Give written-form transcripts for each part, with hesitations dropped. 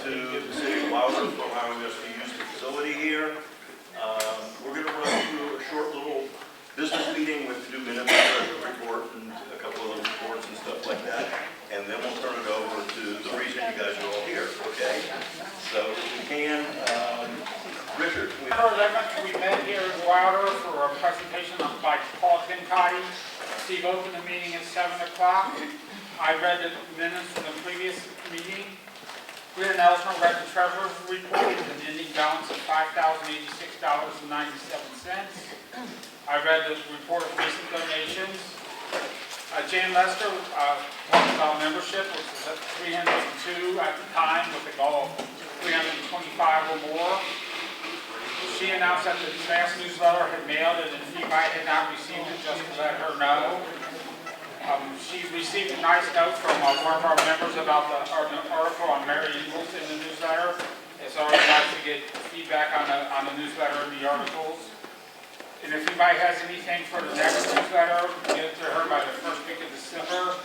to the city of Louder for allowing us to use the facility here. We're going to run through a short little business meeting with the minutes, report, and a couple of other reports and stuff like that. And then we'll turn it over to the reason you guys are all here, okay? So if we can, Richard. We met here in Louder for a presentation by Paul Tincotti. Steve opened the meeting at 7 o'clock. I read the minutes from the previous meeting. Glenn Ellsner read the treasurer's report with an ending balance of $5,086.97. I read the report of recent donations. Jan Lester talked about membership, which was at 302 at the time with a goal of 325 or more. She announced that the mass newsletter had mailed it and if anybody had not received it, just to let her know. She received a nice note from one of our members about the article on Mary Ingles in the newsletter. It's always nice to get feedback on the newsletter and the articles. And if anybody has anything for the next newsletter, get it to her by the first week of December.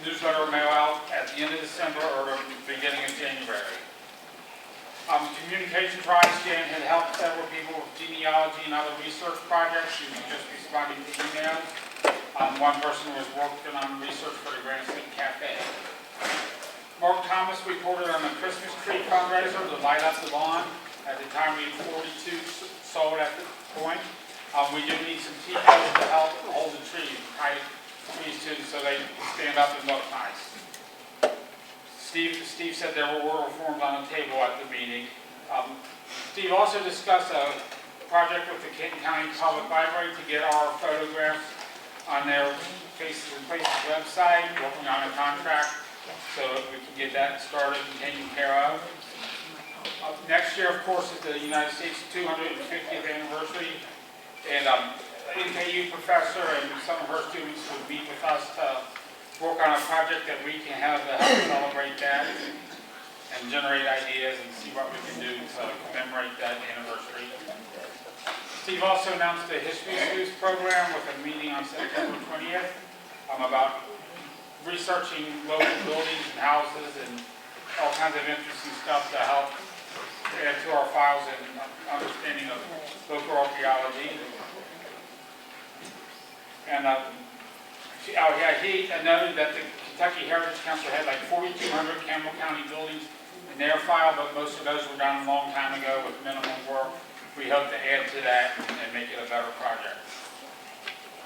Newsletter will mail out at the end of December or the beginning of January. Communication tries Jan had helped several people with genealogy and other research projects. She was just responding to emails. One person was working on research for the Grand Street Cafe. Mark Thomas reported on the Christmas tree fundraiser to light up the lawn. At the time we had 42 sold at the point. We do need some T-posts to help hold the trees, tie trees to so they stand up and look nice. Steve said there were oral forms on the table at the meeting. Steve also discussed a project with the Kenton County Public Library to get our photographs on their Faces and Places website, working on a contract so we can get that started and taken care of. Next year, of course, is the United States 250th anniversary, and NKU professor and some of her students would meet with us to work on a project that we can have to help celebrate that and generate ideas and see what we can do to commemorate that anniversary. Steve also announced the History Schools program with a meeting on September 20th about researching local buildings and houses and all kinds of interesting stuff to help add to our files and understanding of local archaeology. And he noted that the Kentucky Heritage Council had like 4,200 Campbell County buildings in their file, but most of those were done a long time ago with minimum work. We hope to add to that and make it a better project.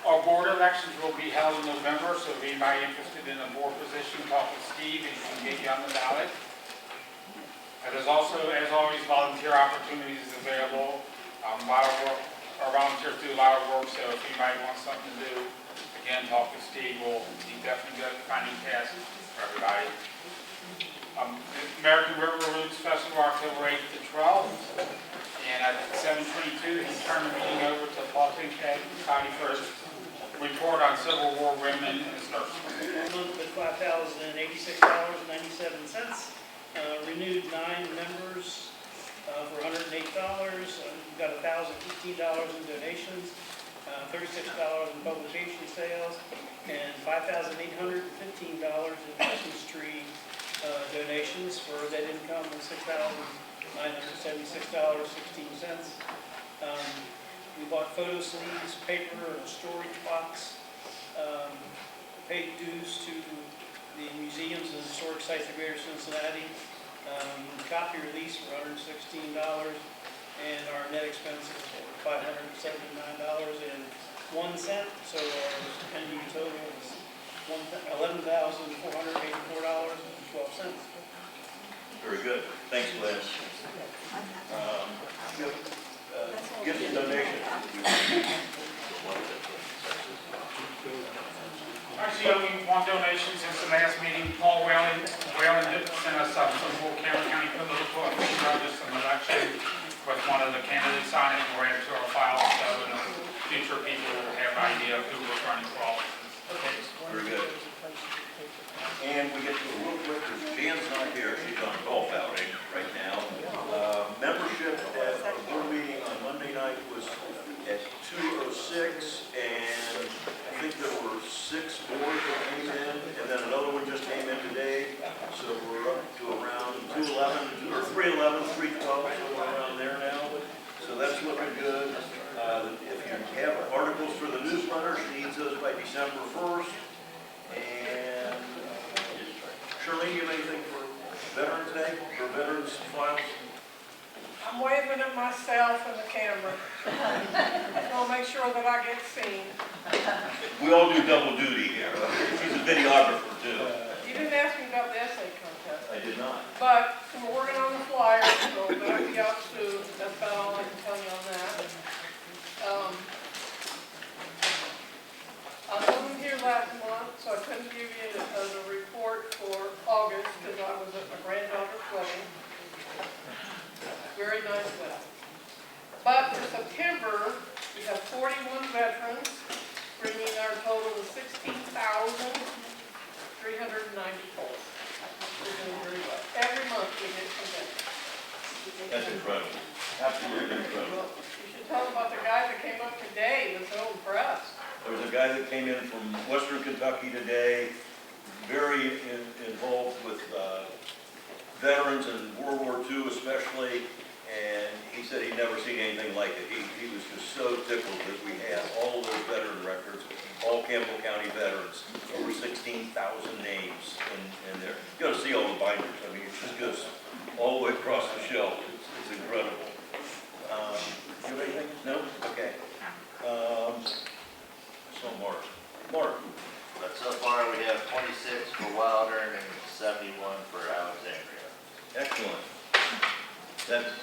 Our board elections will be held in November, so if anybody interested in a board position, talk with Steve and he can get you on the ballot. And there's also, as always, volunteer opportunities available. A lot of work, our volunteers do a lot of work, so if anybody wants something to do, again, talk with Steve. He's definitely good at finding tasks for everybody. American River Roots Festival, October 8th to 12th. And at 7:22, he turned the meeting over to Paul Tincotti for his report on Civil War women as nurses. With $5,086.97. Renewed 9 members for $108. We've got $1,015 in donations. $36 in publication sales, and $5,815 in Christmas tree donations for that income of $6,976.16. We bought photo sleeves, paper, and a storage box. Paid dues to the museums and historic sites of Greater Cincinnati. Copy release for $116. And our net expenses were $579.01. So our ending total is $11,484.12. Very good. Thanks, Glenn. Gifts and donations. Actually, only one donation since the last meeting. Paul Whalen sent us some full Cameron County political just some election with one of the candidates on it, and we're added to our file so in the future people will have an idea of who was running for office. Okay, very good. And we get to a real quick, because Jan's not here, she's on golf outing right now. Membership at our board meeting on Monday night was at 2:06, and I think there were 6 more that came in, and then another one just came in today, so we're up to around 211. needs those by December 1st. And Charlene, you have anything for Veterans Day, or Veterans Files? I'm waving at myself and the camera. I'll make sure that I get seen. We all do double duty here. She's a videographer too. You didn't ask me about the essay contest, I did not. but we're working on the flyer, so that'll be out soon. That's about all I can tell you on that. I wasn't here last month, so I couldn't give you a report for August because I was at my granddaughter's wedding. Very nice wedding. But for September, we have 41 veterans, bringing our total to 16,394. We're doing very well. Every month we get some veterans. That's incredible. Absolutely incredible. You should tell them about the guy that came up today, he was so impressed. There was a guy that came in from Western Kentucky today, very involved with veterans and World War II especially, and he said he'd never seen anything like it. He was just so tickled that we had all of those veteran records, all Campbell County veterans, over 16,000 names in there. You got to see all the binders. I mean, it just goes all the way across the shelf. It's incredible. You have anything? No? Okay. So Mark. But so far, we have 26 for Wilder and 71 for Alexandria. Excellent. That's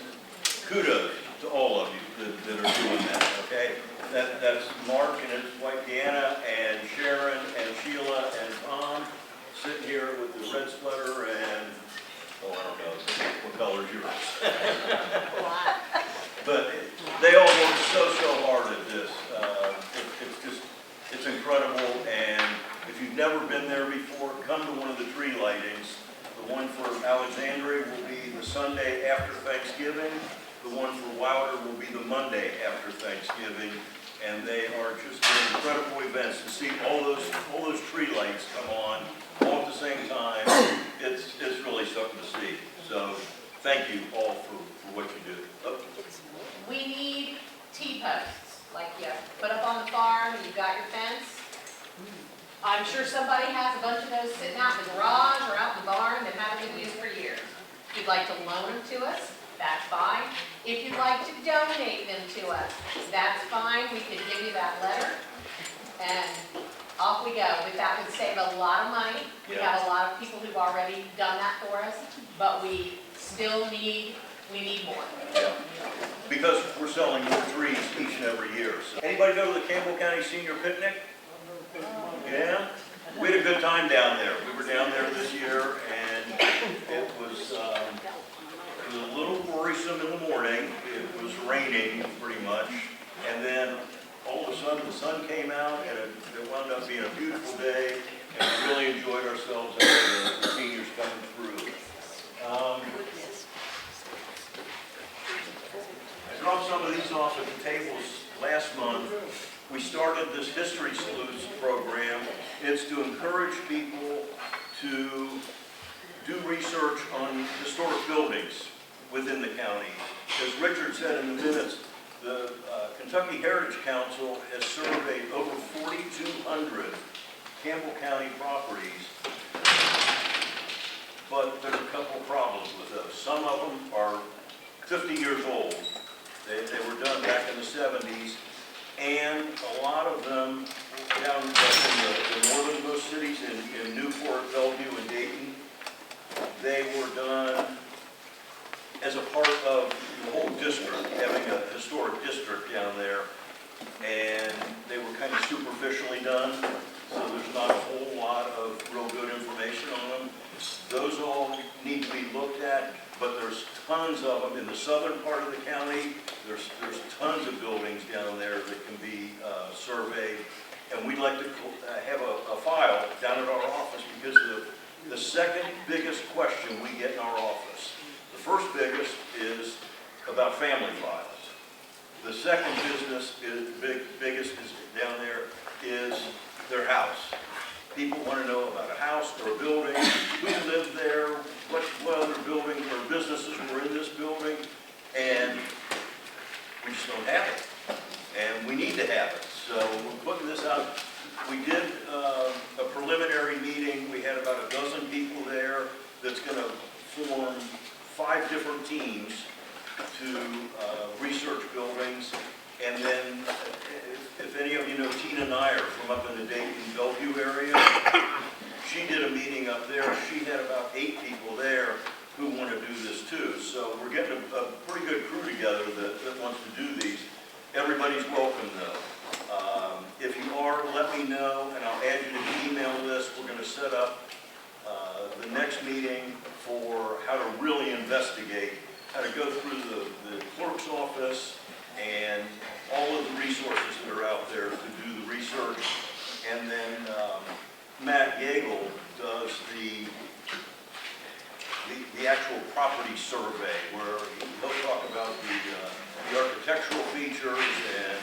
kudos to all of you that are doing that, okay? That's Mark and his wife Deanna and Sharon and Sheila and Tom sitting here with the red sweater and, oh, I don't know, what color is yours? But they all work so hard at this. It's incredible, and if you've never been there before, come to one of the tree lightings. The one for Alexandria will be the Sunday after Thanksgiving. The one for Wilder will be the Monday after Thanksgiving. And they are just incredible events to see all those tree lights come on all at the same time. It's really something to see. So thank you all for what you do. Oh. We need T-posts, like you put up on the farm, you've got your fence. I'm sure somebody has a bunch of those sitting out in the garage or out in the barn that haven't been used for years. If you'd like to loan them to us, that's fine. If you'd like to donate them to us, that's fine. We can give you that letter, and off we go. That would save a lot of money. We have a lot of people who've already done that for us, but we still need more. Yeah. Because we're selling more trees each and every year. So. Anybody go to the Campbell County Senior Picnic? Yeah? We had a good time down there. We were down there this year, and it was a little worrisome in the morning. It was raining pretty much, and then all of a sudden the sun came out, and it wound up being a beautiful day, and we really enjoyed ourselves as the seniors coming through. I dropped some of these off at the tables last month. We started this History Sleuths program. It's to encourage people to do research on historic buildings within the county. As Richard said in the minutes, the Kentucky Heritage Council has surveyed over 4,200 Campbell County properties, but there's a couple of problems with those. Some of them are 50 years old. They were done back in the 70s, and a lot of them down in the northernmost cities in Newport, Bellevue, and Dayton, they were done as a part of the whole district, having a historic district down there, and they were kind of superficially done, so there's not a whole lot of real good information on them. Those all need to be looked at, but there's tons of them in the southern part of the county. There's tons of buildings down there that can be surveyed, and we'd like to have a file down at our office, because the second biggest question we get in our office, the first biggest is about family files. The second biggest is down there is their house. People want to know about a house or a building, who lived there, what other buildings or businesses were in this building, and we just don't have it. And we need to have it. So we're putting this out We did a preliminary meeting. We had about a dozen people there that's going to form 5 different teams to research buildings. And then, if any of you know Tina Nyer from up in the Dayton, Bellevue area, she did a meeting up there. She had about 8 people there who want to do this too. So we're getting a pretty good crew together that wants to do these. Everybody's welcome though. If you are, let me know and I'll add you to the email list. We're going to set up the next meeting for how to really investigate, how to go through the clerk's office and all of the resources that are out there to do the research. And then Matt Yeagle does the actual property survey, where he'll talk about the architectural features and,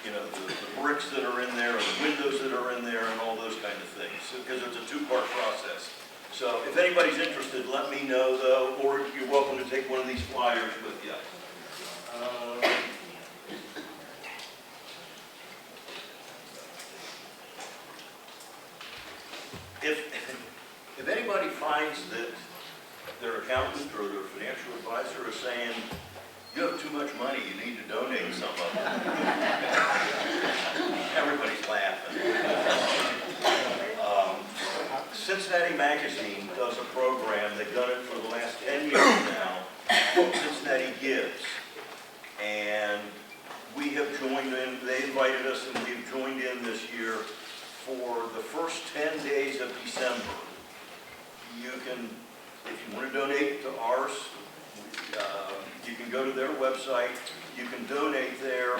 you know, the bricks that are in there, and the windows that are in there, and all those kind of things, because it's a 2-part process. So if anybody's interested, let me know, though, or you're welcome to take one of these flyers with you. If anybody finds that their accountant or their financial advisor is saying, you have too much money, you need to donate some of it, everybody's laughing. Cincinnati Magazine does a program, they've done it for the last 10 years now, called Cincinnati Gives. And we have joined in, they invited us and we've joined in this year for the first 10 days of December. You can, if you want to donate to ours, you can go to their website, you can donate there.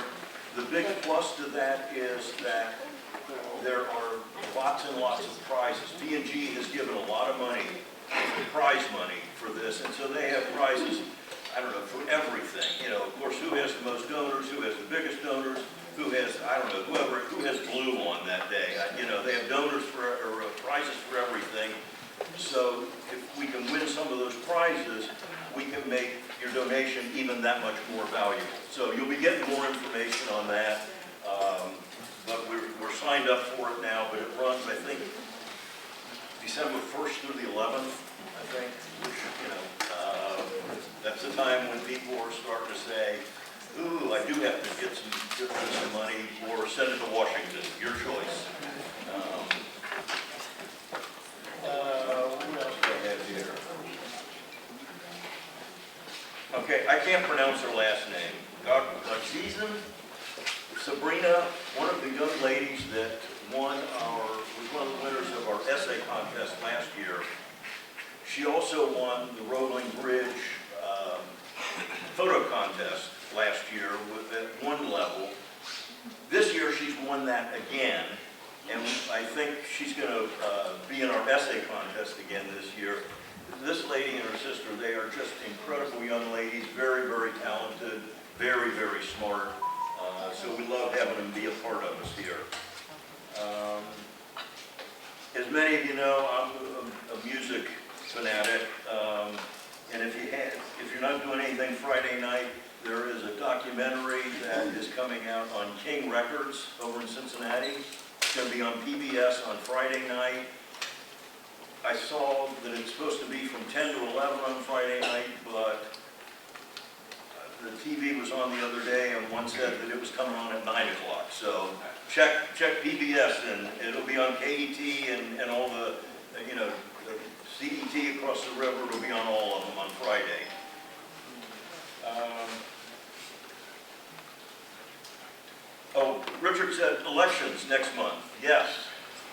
The big plus to that is that there are lots and lots of prizes. P&G has given a lot of money, prize money for this, and so they have prizes, I don't know, for everything. You know, of course, who has the most donors, who has the biggest donors, who has, I don't know, who has blue on that day. You know, they have donors for, or prizes for everything. So if we can win some of those prizes, we can make your donation even that much more valuable. So you'll be getting more information on that. But we're signed up for it now, but it runs, I think, December 1st through the 11th, I think, which, you know, that's the time when people are starting to say, ooh, I do have to get some money, or send it to Washington, your choice. What else do I have here? Okay, I can't pronounce her last name. Sabrina, one of the young ladies that was one of the winners of our essay contest last year. She also won the Roebling Bridge photo contest last year at one level. This year she's won that again, and I think she's going to be in our essay contest again this year. This lady and her sister, they are just incredible young ladies, very, very talented, very, very smart. So we love having them be a part of us here. As many of you know, I'm a music fanatic, and if you're not doing anything Friday night, there is a documentary that is coming out on King Records over in Cincinnati. It's going to be on PBS on Friday night. I saw that it's supposed to be from 10 to 11 on Friday night, but the TV was on the other day and one said that it was coming on at 9 o'clock. So check PBS and it'll be on KET and all the, you know, the CET across the river will be on all of them on Friday. Richard said elections next month. Yes,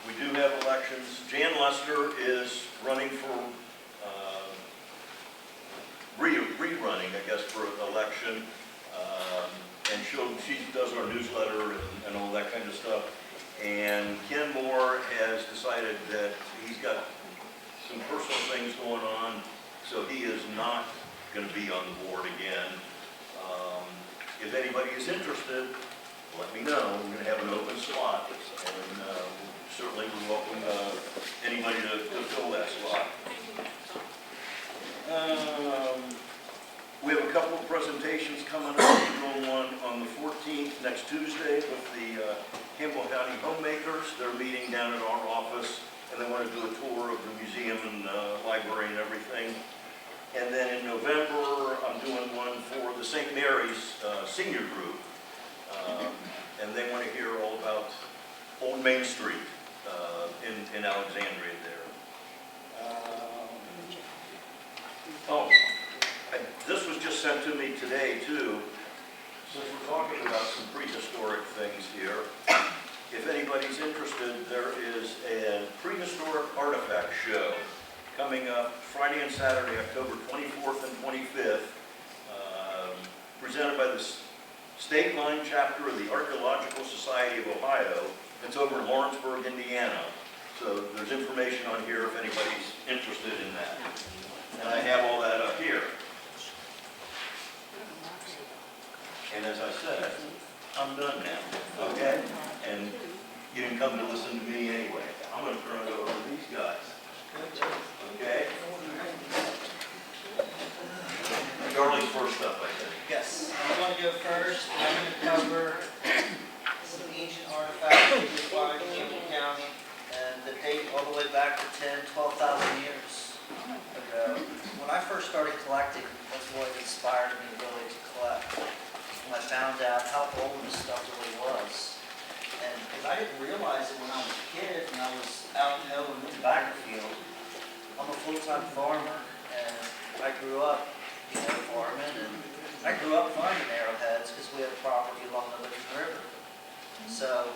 we do have elections. Jan Lester is running for rerunning, I guess, for election, and she does our newsletter and all that kind of stuff. And Ken Moore has decided that he's got some personal things going on, so he is not going to be on the board again. If anybody is interested, let me know. We're going to have an open slot, and certainly we welcome anybody to fill that slot. We have a couple of presentations coming up. We're going on the 14th 14th, next Tuesday, with the Campbell County Homemakers. They're meeting down at our office, and they want to do a tour of the museum and library and everything. And then in November, I'm doing one for the St. Mary's Senior Group. And they want to hear all about Old Main Street in Alexandria there. This was just sent to me today too. Since we're talking about some prehistoric things here, if anybody's interested, there is a prehistoric artifact show coming up Friday and Saturday, October 24th and 25th, presented by the State Line Chapter of the Archaeological Society of Ohio. It's over in Lawrenceburg, Indiana. So there's information on here if anybody's interested in that. And I have all that up here. And as I said, I'm done now, okay? And you didn't come to listen to me anyway. I'm going to turn it over to these guys. Okay? Charlie's first up, I think. Yes, I'm going to go first. I'm going to cover some ancient artifacts that we find in Campbell County and that date all the way back to 10, 12,000 years ago. When I first started collecting, that's what inspired me really to collect. When I found out how old this stuff really was. And because I didn't realize it when I was a kid and I was out in the tobacco field. I'm a full-time farmer and I grew up, farming, and I grew up finding arrowheads because we had property along the Licking River. So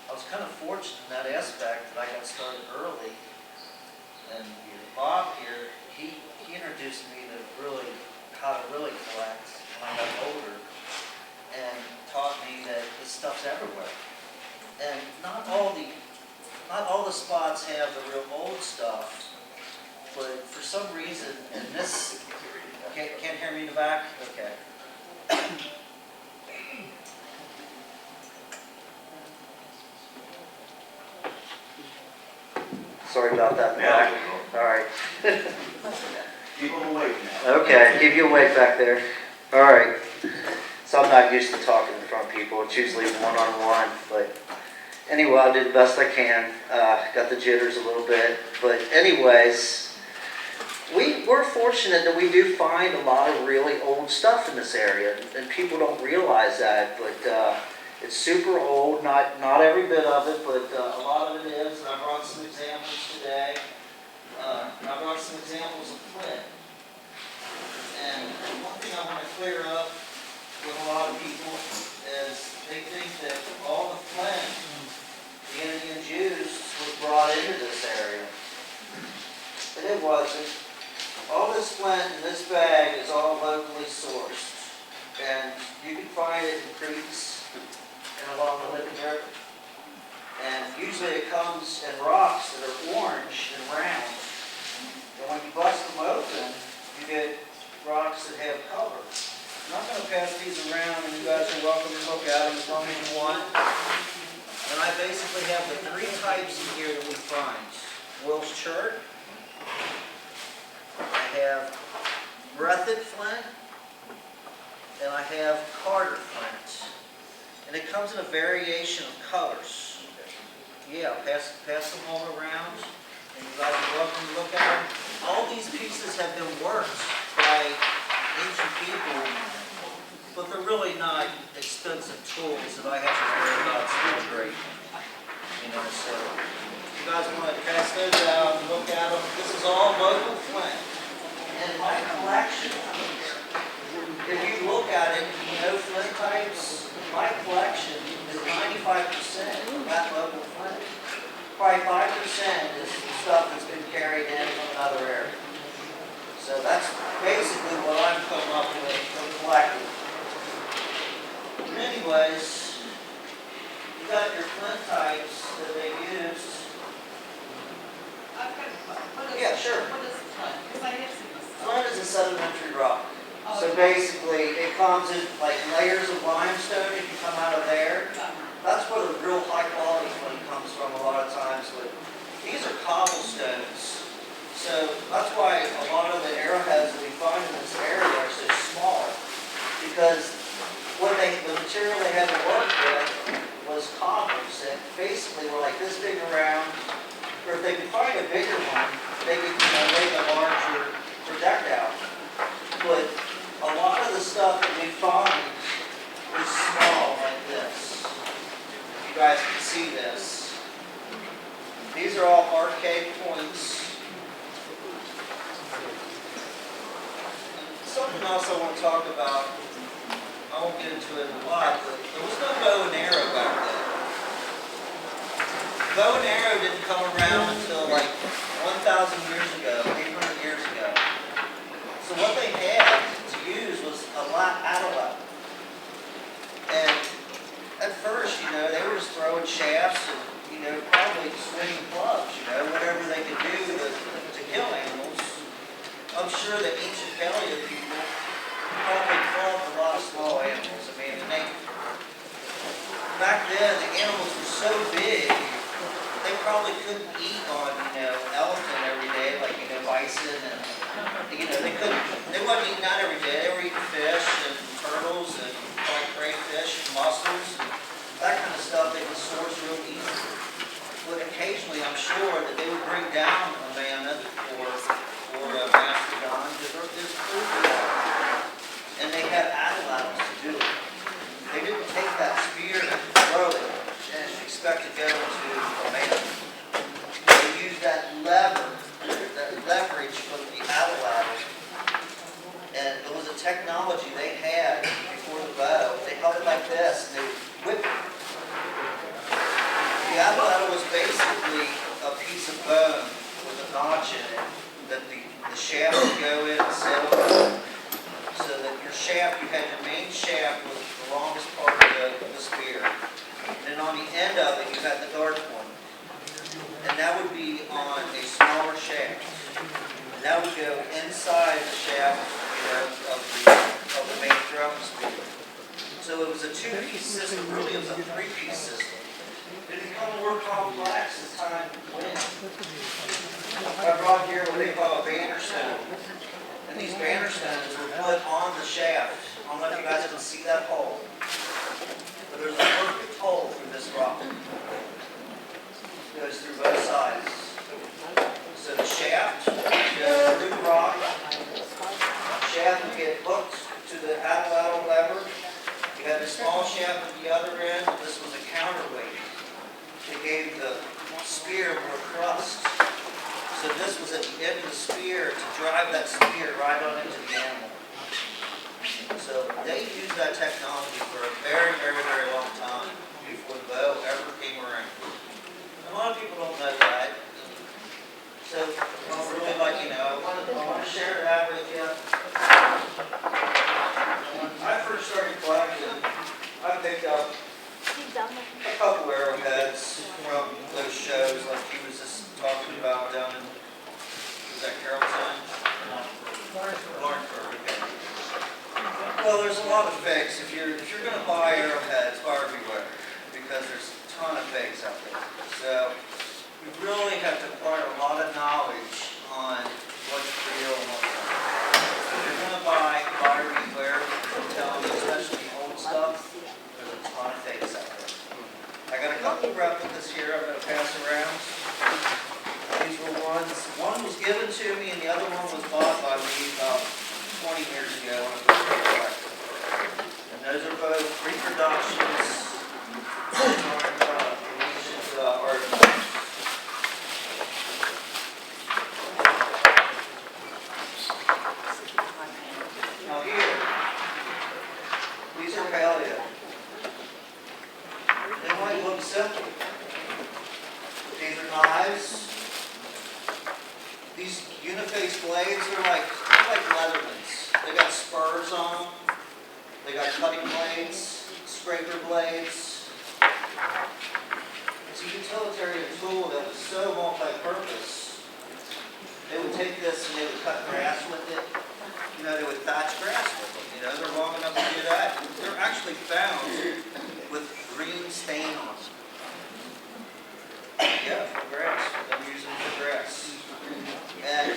I was kind of fortunate in that aspect that I got started early. And Bob here, he introduced me to really how to really collect when I got older, and taught me that this stuff's everywhere. And not all the spots have the real old stuff, but for some reason, and this, can't hear me in the back? Okay. Sorry about that in the back. All right. Keep them awake now. Okay, keep you awake back there. All right. So I'm not used to talking in front of people. It's usually one-on-one, but anyway, I'll do the best I can. Got the jitters a little bit, but anyways, we're fortunate that we do find a lot of really old stuff in this area, and people don't realize that, but it's super old, not every bit of it, but a lot of it is, and I brought some examples today. I brought some examples of flint. And one thing I want to clear up with a lot of people is they think that all the flint the Indians used was brought into this area. But it wasn't. All this flint in this bag is all locally sourced. And you can find it in creeks and along the Licking River. And usually it comes in rocks that are orange and round. And when you bust them open, you get rocks that have color. I'm not going to pass these around, and you guys are welcome to look at them as long as you want. And I basically have the three types in here that we find. Will's Chert. I have Breathed flint. And I have Carter flint. And it comes in a variation of colors. Yeah, pass them all around. And you guys are welcome to look at them. All these pieces have been worked by ancient people, but they're really not expensive tools that I have to worry about celebrating. So if you guys want to pass those out and look at them, this is all local flint. And my collection, if you look at it, flint types, my collection is 95% of that local flint. Probably 5% is stuff that's been carried in from another area. So that's basically what I'm coming up with from collecting. Anyways, you got your flint types that they used. Yeah, sure. What is flint? Because I have seen this. Flint is a sedimentary rock. So basically, it comes in like layers of limestone. If you come out of there, that's where the real high quality flint comes from a lot of times. But these are cobblestones. So that's why a lot of the arrowheads that we find in this area are so small. Because the material they had basically were like this big around, or if they could find a bigger one, they could lay the larger deck out. But a lot of the stuff that we find is small like this. You guys can see this. These are all arcade points. Something else I want to talk about, I won't get into it a lot, but there was no bow and arrow back then. Bow and arrow didn't come around until like 1,000 years ago, 800 years ago. So what they had to use was a atlatl. And at first, they were just throwing shafts and, probably swinging clubs, whatever they could do to kill animals. I'm sure that ancient Paleo people probably fought a lot of small animals. I mean, back then, the animals were so big, they probably couldn't eat on, elephant every day, like, bison, and, they wasn't eating that every day. They were eating fish and turtles and like crayfish and mussels and that kind of stuff they could source real easy. But occasionally, I'm sure that they would bring down a mammoth or a mastodon, because there's food for that. And they had atlatls to do it. They didn't take that spear and throw it and expect to go into a mammoth. They used that leverage from the atlatl. And it was a technology they had before the bow. They held it like this and they would whip it. The atlatl was basically a piece of bone with a notch in it that the shaft would go in and settle in. So that your shaft, you had your main shaft was the longest part of the spear. And then on the end of it, you had the dart point. And that would be on a smaller shaft. And that would go inside the shaft, of the main drum spear. So it was a two-piece system. Really, it was a three-piece system. It became more complex as time went. I brought here what they call a banner stone. And these banner stones were put on the shaft. I don't know if you guys can see that hole. But there's a perfect hole through this rock. It goes through both sides. So the shaft goes through the rock. The shaft would get hooked to the atlatl lever. You had a small shaft at the other end. This was a counterweight. It gave the spear more thrust. So this was at the end of the spear to drive that spear right on into the animal. So they used that technology for a very, very, very long time before the bow ever came around. A lot of people don't know that. So I'm really I want to share that with you. When I first started collecting, I picked up a couple arrowheads from those shows like he was just talking about down in, was that Carrollton? Lawrenceburg, okay. Well, there's a lot of fakes. If you're going to buy arrowheads, buyer beware, because there's a ton of fakes out there. So you really have to acquire a lot of knowledge on what's real and what's not. If you're going to buy, buyer beware. I'm telling you, especially old stuff, there's a ton of fakes out there. I got a couple of replicas here I'm going to pass around. These were ones, one was given to me and the other one was bought by me about 20 years ago when I was a collector. And those are both reproductions of artifacts. Now here, these are paleo. They might look simple. These are knives. These uniface blades are like Leathermans. They got spurs on them. They got cutting blades, scraper blades. It's a utilitarian tool that was so multi-purpose. They would take this and they would cut grass with it. They would thatch grass with it. They're long enough to do that. They're actually found with green stain on them. Yeah, for grass. They're using it for grass. And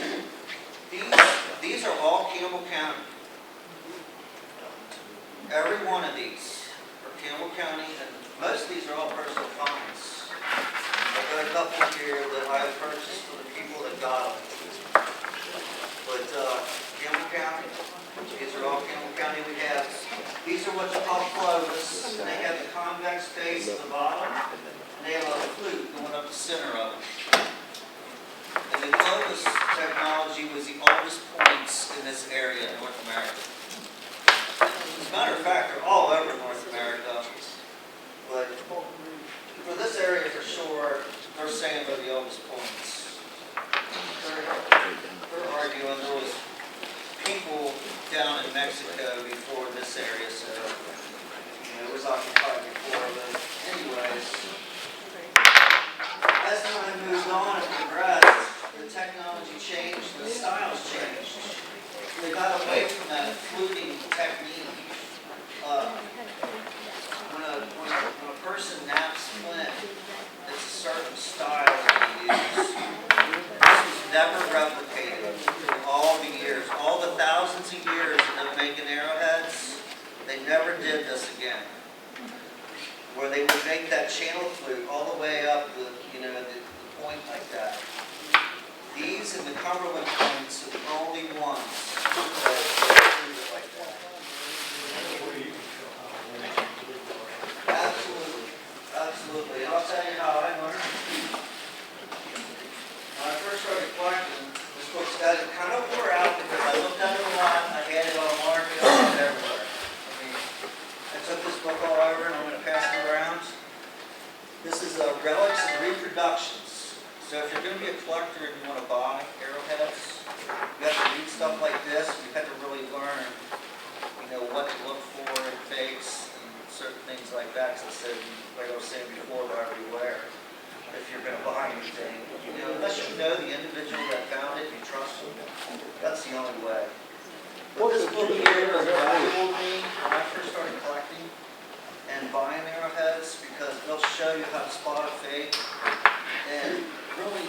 these are all Campbell County. Every one of these are Campbell County, and most of these are all personal finds. technology was the oldest points in this area in North America. As a matter of fact, they're all over North America, but for this area for sure, they're saying they're the oldest points. They're arguing there was people down in Mexico before this area, so it was occupied before. But anyways, as time moved on and progressed, the technology changed, the styles changed. They got away from that fluting technique. When a person naps flint, it's a certain style that they use. This was never replicated through all the years, all the thousands of years of making arrowheads. They never did this again, where they would make that channel flute all the way up the point like that. These and the Cumberland points are the only ones that do it like that. Absolutely, absolutely. And I'll tell you how I learned. When I first started collecting, this book's got it kind of wore out because I looked at it a lot. I had it on market, I had it everywhere. I mean, I took this book all over and I'm going to pass it around. This is relics and reproductions. So if you're going to be a collector and you want to buy arrowheads, you have to read stuff like this. You have to really learn, what to look for in fakes and certain things like that. Because like I was saying before, buyer beware. If you're going to buy anything, unless you know the individual that found it, you trust them. That's the only way. But this book here was valuable to me when I first started collecting and buying arrowheads because they'll show you how to spot a fake. And really,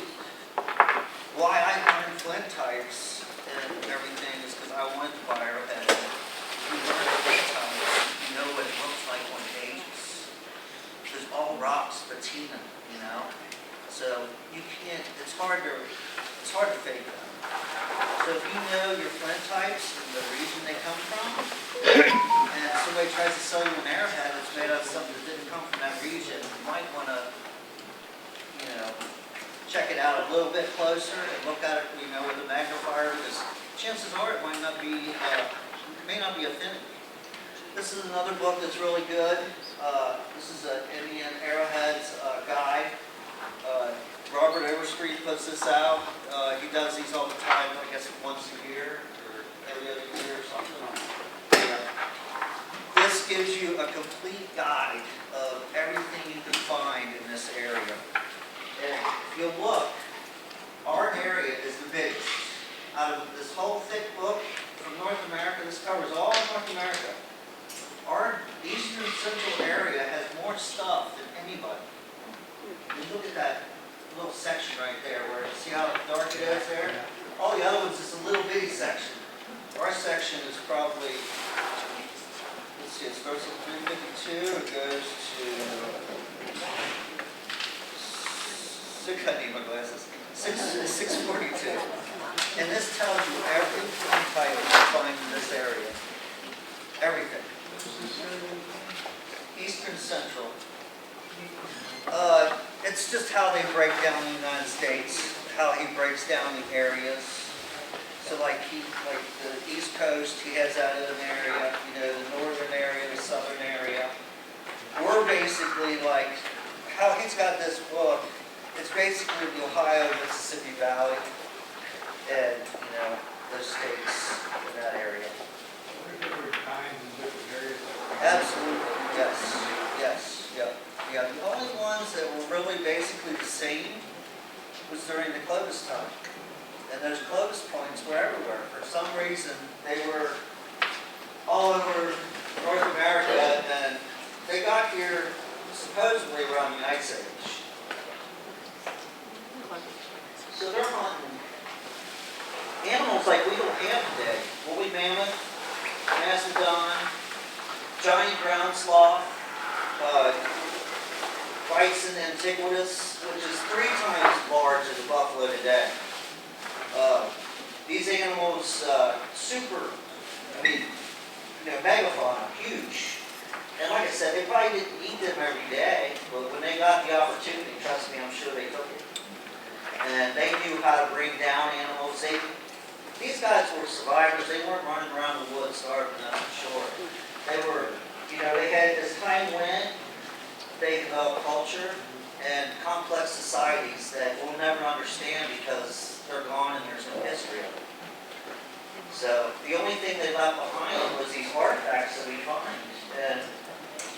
why I learned flint types and everything is because I wanted to buy arrowheads. You learn flint types, you know what it looks like when it ages. There's all rocks, patina, So you can't. It's hard to fake them. So if you know your flint types and the region they come from, and somebody tries to sell you an arrowhead that's made out of something that didn't come from that region, you might want to, check it out a little bit closer and look at it, with a magnifier, because chances are it may not be authentic. This is another book that's really good. This is an Indian Arrowheads guide. Robert Overstreet puts this out. He does these all the time, I guess once a year or every other year or something. This gives you a complete guide of everything you can find in this area. And if you look, our area is the biggest. Out of this whole thick book from North America, this covers all of North America. Our eastern central area has more stuff than anybody. You look at that little section right there, where see how dark it is there? All the other ones is a little bitty section. Our section is probably, let's see, it starts at 352, it goes to, I need my glasses, 642. And this tells you every type you find in this area. Everything. Eastern Central. It's just how they break down the United States, how he breaks down the areas. So like the East Coast, he has that in an area, the northern area, the southern area. We're basically like, how he's got this book, it's basically the Ohio, Mississippi Valley, and, those states in that area. Absolutely, yes, yeah. The only ones that were really basically the same was during the Clovis time. And those Clovis points were everywhere. For some reason, they were all over North America, and they got here supposedly around the Ice Age. So they're hunting animals like we don't have today. Woolly mammoth, mastodon, giant ground sloth, bison antiquus, which is 3 times large as a buffalo today. These animals, megafauna, huge. And like I said, they probably didn't eat them every day, but when they got the opportunity, trust me, I'm sure they took it. And they knew how to bring down animals. these guys were survivors. They weren't running around the woods starving, that's for sure. They were, they had, as time went, they developed culture and complex societies that we'll never understand because they're gone and there's no history of them. So the only thing they left behind was these artifacts that we find. And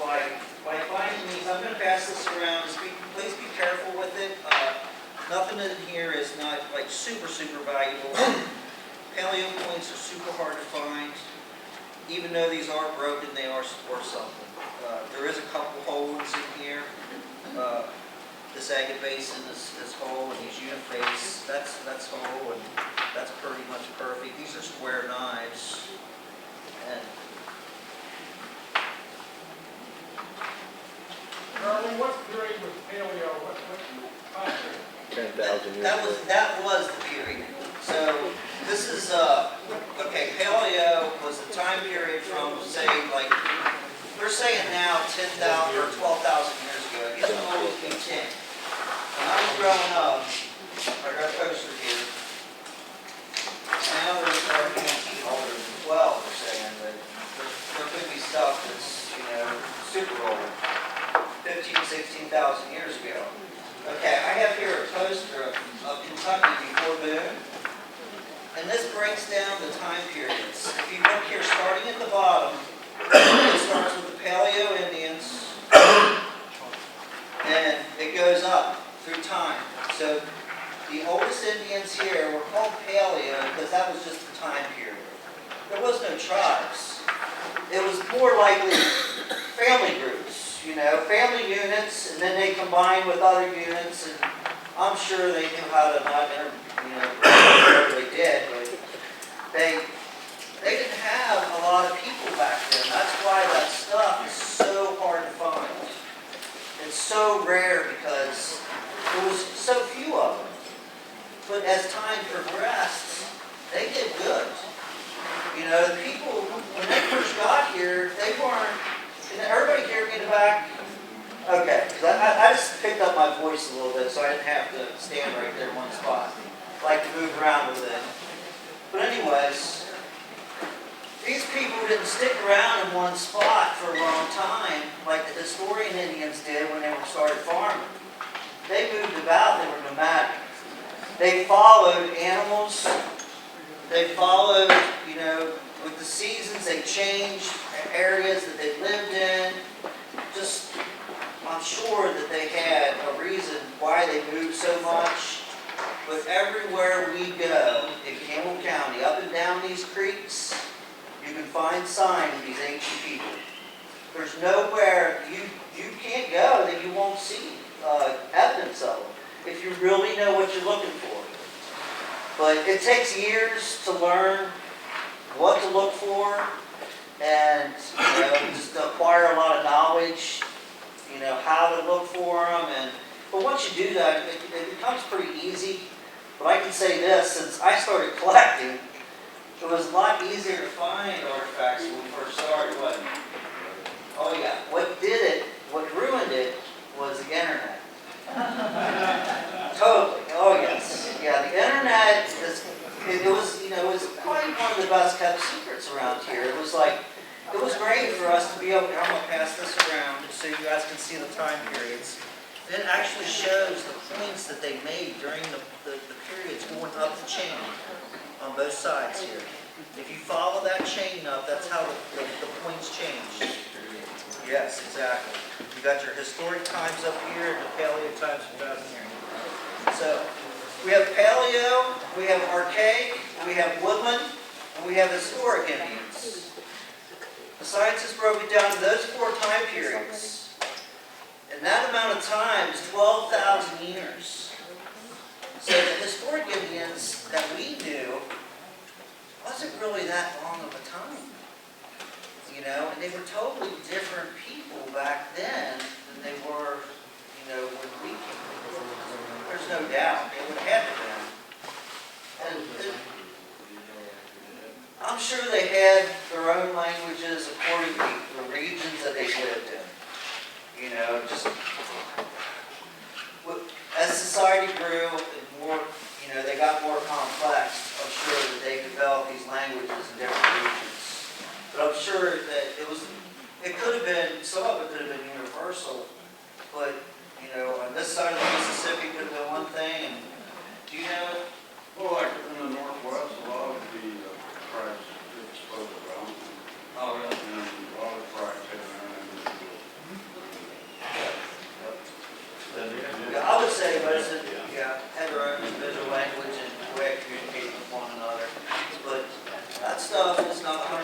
by finding these, I'm going to pass this around. Please be careful with it. Nothing in here is not like super valuable. Paleo coins are super hard to find. Even though these are broken, they are worth something. There is a couple holes in here. This agate basin is whole, and these uniface, that's whole, and that's pretty much perfect. These are square knives. And Charlie, what period was paleo, what time period? 10,000 years that ago. was the period. So this is okay. Paleo was the time period from, say, like they're saying now 10,000 or 12,000 years ago. It used to always be 10. When I was growing up, I got a poster here. Now they're starting to be older than 12. They're saying, but there could be stuff that's super old, 15,000, 16,000 years ago. Okay, I have here a poster of Kentucky before Boone, and this breaks down the time periods. If you look here, starting at the bottom, it starts with the Paleo Indians, and it goes up through time. So the oldest Indians here were called Paleo because that was just the time period. There was no tribes. It was more likely family groups. Family units, and then they combined with other units, and I'm sure they knew how to not whatever they did, but they didn't have a lot of people back then. That's why that stuff is so hard to find. It's so rare because there was so few of them. But as time progressed, they did good. The people, when they first got here, they weren't. Can everybody hear me in the back? Okay, because I just picked up my voice a little bit, so I didn't have to stand right there in one spot. I like to move around with it. But anyways, these people didn't stick around in one spot for a long time like the historian Indians did when they started farming. They moved about, they were nomadic. They followed animals. They followed, with the seasons, they changed areas that they lived in. I'm sure that they had a reason why they moved so much. But everywhere we go in Campbell County, up and down these creeks, you can find signs of these ancient people. There's nowhere you can't go that you won't see evidence of them if you really know what you're looking for. But it takes years to learn what to look for, and just to acquire a lot of knowledge, how to look for them. But once you do that, it becomes pretty easy. But I can say this, since I started collecting, it was a lot easier to find artifacts when we first started, wasn't it? Oh yeah, what ruined it was the internet. Totally, oh yes. Yeah, the internet, it was probably one of the best kept secrets around here. It was great for us to be able to, I'm going to pass this around so you guys can see the time periods. It actually shows the points that they made during the periods going up the chain on both sides here. If you follow that chain up, that's how the points change. Yes, exactly. You got your historic times up here and the paleo times down here. So we have paleo, we have archaic, we have woodland, and we have historic Indians. The science is broken down to those 4 time periods. And that amount of time is 12,000 years. So the historic Indians that we knew wasn't really that long of a time. And they were totally different people back then than they were, when we came. There's no doubt. They would have been. And I'm sure they had their own languages according to the regions that they lived in. As society grew and more, they got more complex, I'm sure that they could languages in different regions. But I'm sure that it could have been, some of it could have been universal, but, you know, on this side of the Mississippi could have been one thing, and do you know? Well, like in the northwest, a lot of the tribes is spoke around, Oh, really? and a lot of tribes have Yeah, I would say most of, had their own individual language and way of communicating with one another. But that stuff is not 100%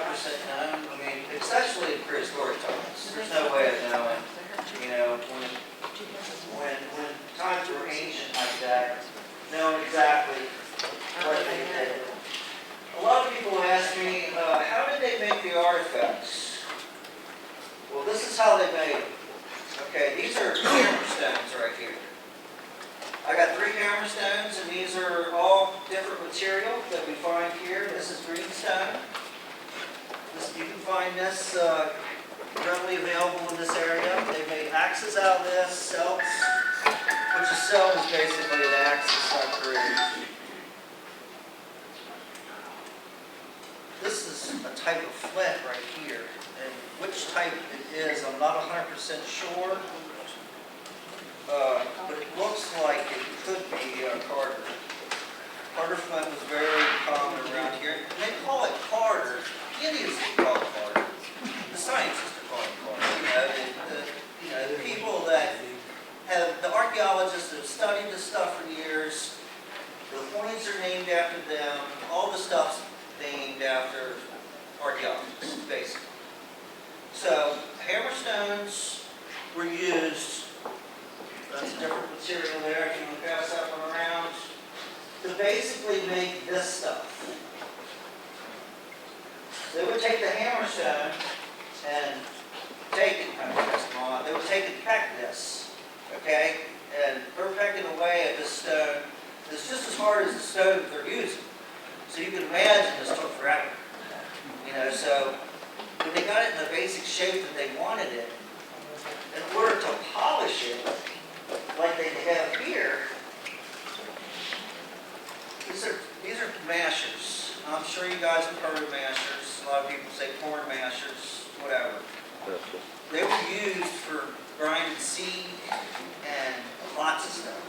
known. I mean, especially in prehistoric times. There's no way of knowing, you know, when times were ancient like that, knowing exactly what they did. A lot of people ask me, how did they make the artifacts? Well, this is how they made them. Okay, these are hammer stones right here. I got 3 hammer stones, and these are all different material that we find here. This is greenstone. You can find this readily available in this area. They made axes out of this, celts, which a celt is basically an axis I created. This is a type of flint right here, and which type it is, I'm not 100% sure. But it looks like it could be Carter. Carter flint was very common around here. And they call it Carter. The Indians didn't call it Carter. The scientists are calling it Carter. The people that have, the archaeologists that have studied this stuff for years, the coins are named after them, all the stuff's named after archaeologists, basically. So, hammerstones were used. That's a different material there, if you want to pass that one around, to basically make this stuff. They would take the hammerstone and take it, they would take and peck this, okay? And they're pecking away at this stone. It's just as hard as the stone that they're using. So you can imagine this took forever. You know, so when they got it in the basic shape that they wanted it, in order to polish it, like they have here, these are mashers. I'm sure you guys have heard of mashers. A lot of people say corn mashers, whatever. They were used for grinding seed and lots of stuff.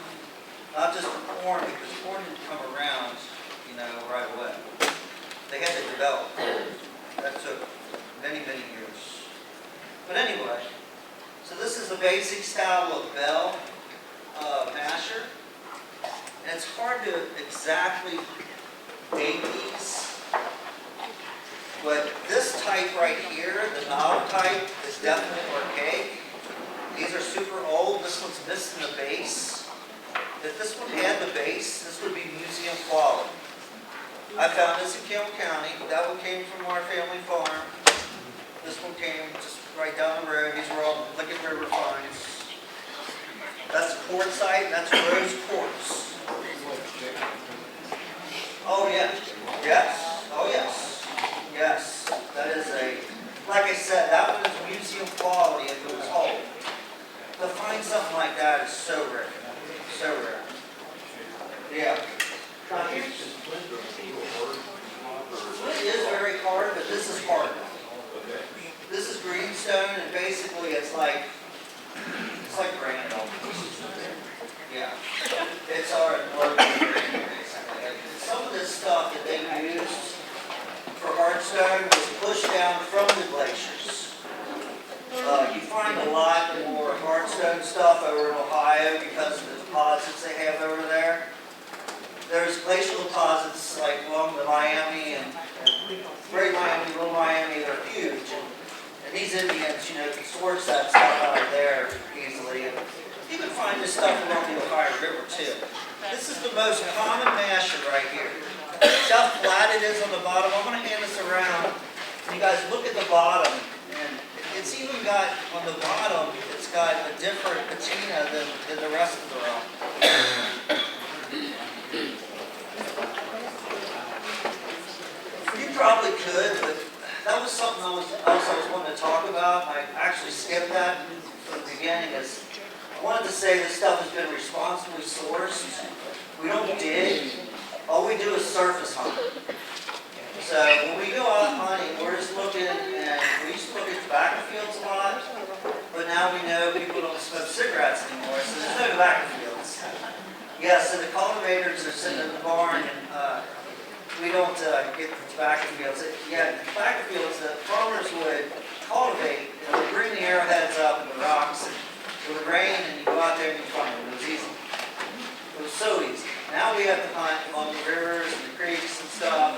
Not just for corn, because corn didn't come around, you know, right away. They had to develop. That took many, many years. But anyway, so this is the basic style of bell masher. And it's hard to exactly date these. But this type right here, the knob type, is definitely archaic. These are super old. This one's missing the base. If this one had the base, this would be museum quality. I found this in Campbell County. That one came from our family farm. This one came just right down the road. These were all Lickett River finds. That's quartzite, and that's rose quartz. Oh yeah, yes, oh yes, yes. That is like I said, that one is museum quality if it was whole. To find something like that is so rare, so rare. Yeah. Flint is very hard, but this is hard. This is greenstone, and basically it's like granite almost. Yeah. It's our granite, basically. Some of this stuff that they used for hardstone was pushed down from the glaciers. You find a lot more hardstone stuff over in Ohio because of the deposits they have over there. There's glacial deposits like along the Miami and Great Miami, Little Miami, they're huge. And these Indians, you know, can source that stuff out of there easily. And you can find this stuff along the Ohio River too. This is the most common masher right here. See how flat it is on the bottom? I'm going to hand this around. And you guys look at the bottom. And it's even got, on the bottom, it's got a different patina than the rest of the rock. You probably could, but that was something else I was wanting to talk about. I actually skipped that from the beginning. Is I wanted to say this stuff has been responsibly sourced. We don't dig. All we do is surface hunt. So So when we go out hunting, we're just looking, and we used to look at tobacco fields a lot, but now we know people don't smoke cigarettes anymore, so there's no tobacco fields. Yeah, so the cultivators are sitting in the barn, and we don't get the tobacco fields. Yeah, the tobacco fields, the farmers would cultivate, and would bring the arrowheads up and the rocks, and it would rain, and you go out there and you find them. It was easy. It was so easy. Now we have to hunt along the rivers and the creeks and stuff,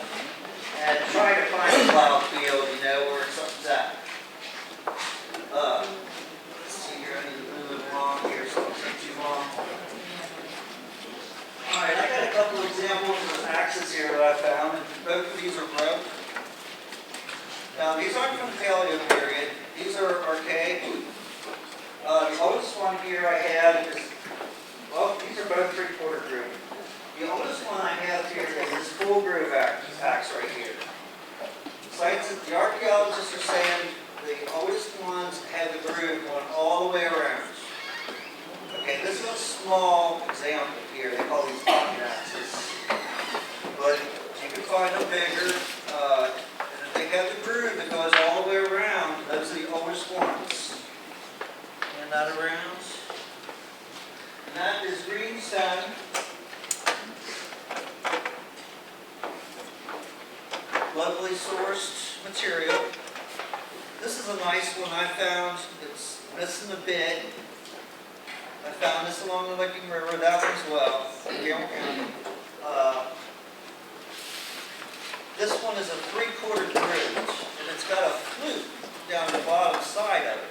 and try to find a plowed field, you know, where something's at. Let's see here, I need to move it along here so it doesn't take too long. All right, I got a couple of examples of axes here that I found, and both of these are broke. Now, these aren't from the Paleo period. These are archaic. The oldest one here I have is, well, these are both 3/4 groove. The oldest one I have here is this full groove axe right here. The archaeologists are saying the oldest ones have the groove going all the way around. Okay, this is a small example here. They call these pocket axes. But you can find them bigger. And if they have the groove that goes all the way around, those are the oldest ones. And that around. And that is greenstone. Locally sourced material. This is a nice one I found. It's missing a bit. I found this along the Licking River, that one as well, in Gale County. This one is a 3/4 groove, and it's got a flute down the bottom side of it.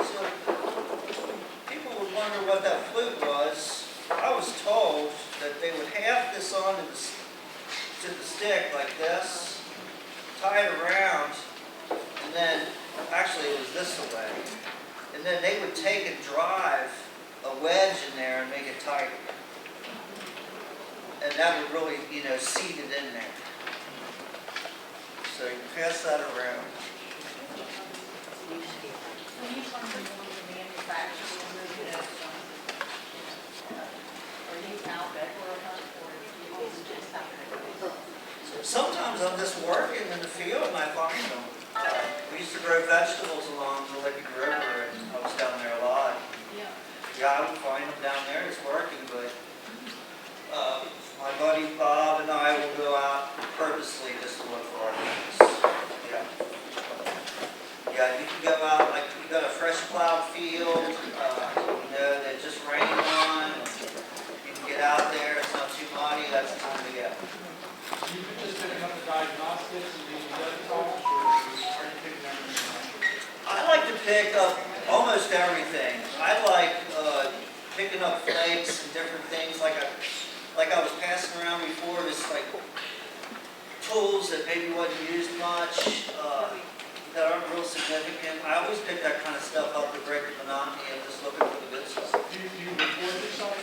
So people would wonder what that flute was. I was told that they would have this on to the stick like this, tie it around, and then, actually it was this way, and then they would take and drive a wedge in there and make it tighter. And that would really, you know, seat it in there. So you pass that around. When you come from one of the manufacturers, are you out there for a hunt, or is it just happening? Sometimes I'm just working in the field and I find them. We used to grow vegetables along the Licking River, and I was down there a lot. Yeah, I would find them down there just working, but my buddy Bob and I will go out purposely just to look for our things. Yeah. Yeah, you can go out, like you got a fresh plowed field, you know, that just rained on. You can get out there, it's not too muddy, that's the time to go. You could just picking up the diagnostics and doing the other talks, or are you picking everything? I like to pick up almost everything. I like picking up flakes and different things, like I was passing around before, just like tools that maybe wasn't used much, that aren't real significant. I always pick that kind of stuff up to break the monotony of just looking for the good stuff. Do you record yourself?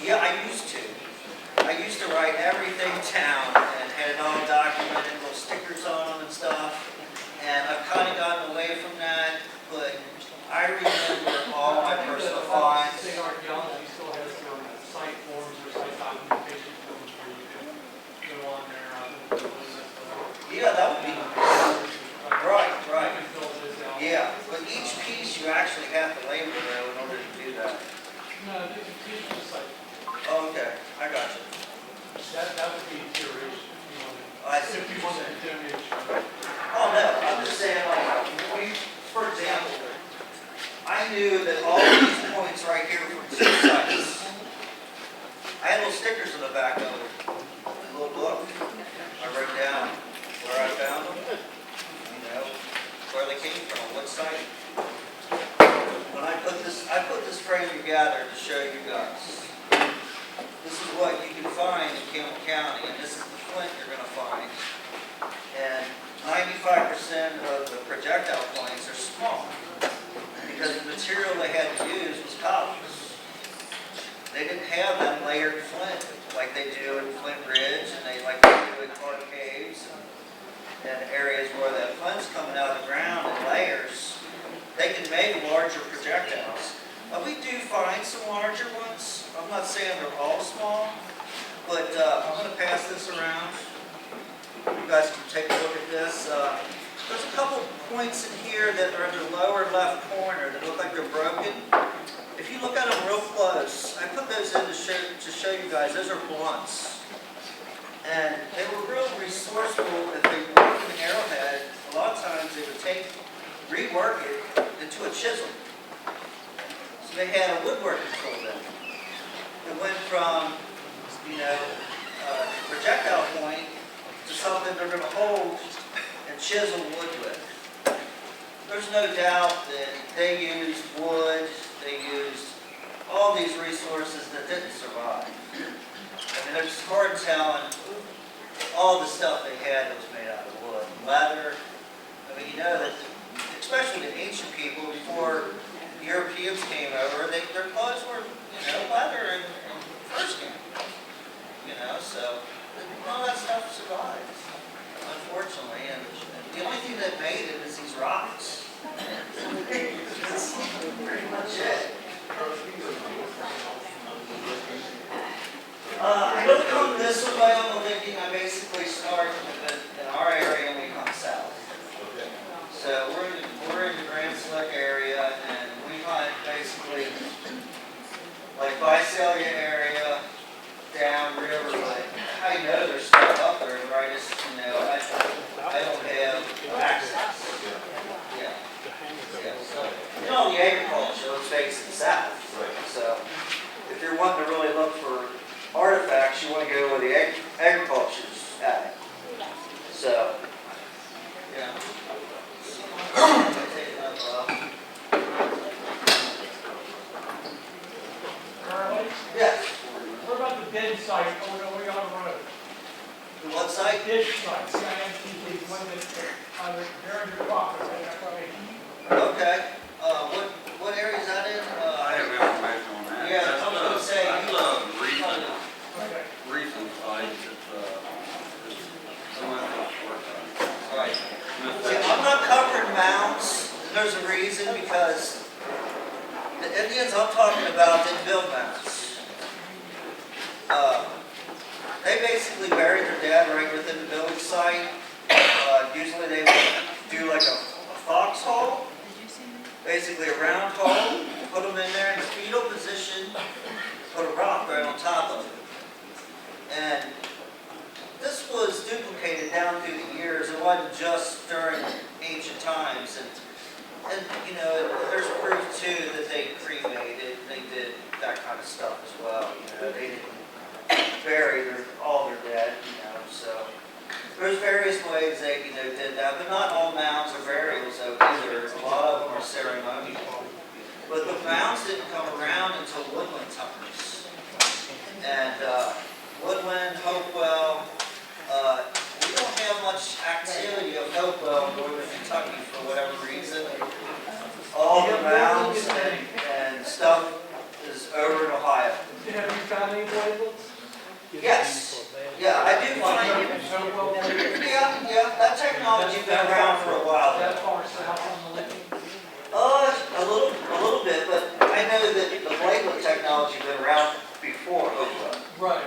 Yeah, I used to. I used to write everything down and had it all documented, little stickers on them and stuff. And I've kind of gotten away from that, but I remember all my personal finds. State archaeology still has some site forms or site documentation forms where you can go on there. Yeah, that would be right, right. You can fill this out. Yeah, but each piece you actually have to label though in order to do that. No, these are just like, Oh, okay, I got you. that would be curation. I see. If you want that donation. Oh, no, I'm just saying, like, for example, I knew that all these points right here were 2 sites. I had little stickers in the back of it, a little book. I wrote down where I found them, you know, where they came from, what site. When I put this frame together to show you guys. This is what you can find in Campbell County, and this is the flint you're going to find. And 95% of the projectile points are small, because the material they had to use was copper. They didn't have that layered flint like they do in Flint Ridge, and they like they do in Clark Caves, and areas where that flint's coming out of the ground in layers. They can make larger projectiles. We do find some larger ones. I'm not saying they're all small, but I'm going to pass this around. you guys can take a look at this. There's a couple points in here that are in the lower left corner that look like they're broken. If you look at them real close, I put those in to show you guys, those are blunts. And they were real resourceful if they worked an arrowhead. A lot of times they would rework it into a chisel. So they had a woodworking tool then. It went from, projectile point to something they're going to hold and chisel wood with. There's no doubt that they used wood, they used all these resources that didn't survive. I mean, there's hard telling all the stuff they had that was made out of wood, leather. I mean, that especially the ancient people before Europeans came over, their clothes were, leather and foreskin. So all that stuff survived, unfortunately. And the only thing that made it is these rocks. That's pretty much it. I don't come this way on the Licking. I basically start in our area and we come south. So we're in the Grand Slick area, and we find basically like Visalia area, down river, but how you know there's stuff up there, right? Is, I don't have access. Yeah. So, the agriculture is facing south. So if you're wanting to really look for artifacts, you want to go where the agriculture's at. So, yeah. Charlie, Yes. what about the dead site over the way on the road? The what site? Dead site, CIMTD, one that, during your property, that's what I mean. Okay. What area is that in? I have information on that. Yeah, I was gonna say, That's you- a recent Okay. site that, someone else worked on. Right. See, I'm not covering mounds, and there's a reason, because the Indians I'm talking about didn't build mounds. They basically buried their dead right within the building site. Usually they would do like a foxhole, basically a round hole, put them in there in the fetal position, put a rock right on top of it. And this was duplicated down through the years. It wasn't just during ancient times. And there's proof too that they cremated. They did that kind of stuff as well. They didn't bury all their dead. So there's various ways they did that, but not all mounds are burials either. A lot of them are ceremonial. But the mounds didn't come around until woodland times. And Woodland, Hopewell. We don't have much activity of Hopewell in northern Kentucky for whatever reason. All the mounds and stuff is over in Ohio. Have you found any labels? Yes. Yeah, I do find. Yeah, that technology's been around for a while. That far south on the Licking? A little bit, but I know that the bladelet technology's been around before Hopewell. Right.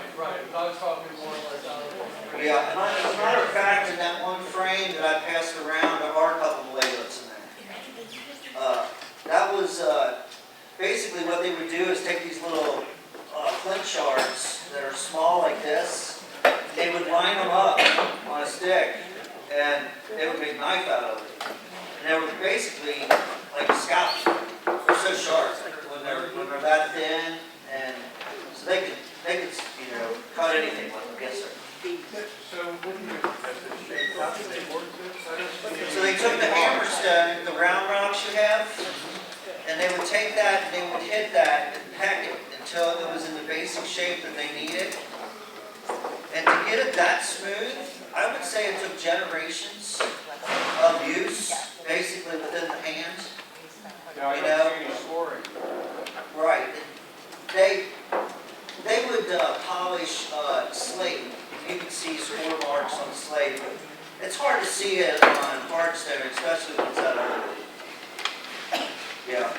I was talking more or less out of Yeah, and as a matter of fact, in that one frame that I passed around, there are a couple of bladelets in there. That was basically what they would do is take these little flint shards that are small like this. They would line them up on a stick, and they would make a knife out of it. And they were basically like a scalpel. They're so sharp when they're that thin, and so they could cut anything with them. Yes, sir. So what do you, how did they work this? So they took the hammerstone, the round rocks you have, and they would take that and they would hit that and peck it until it was in the basic shape that they needed. And to get it that smooth, I would say it took generations of use, basically within the hand. Right. They would polish slate. You can see score marks on the slate, but it's hard to see it on hardstone, especially when it's that old. Yeah.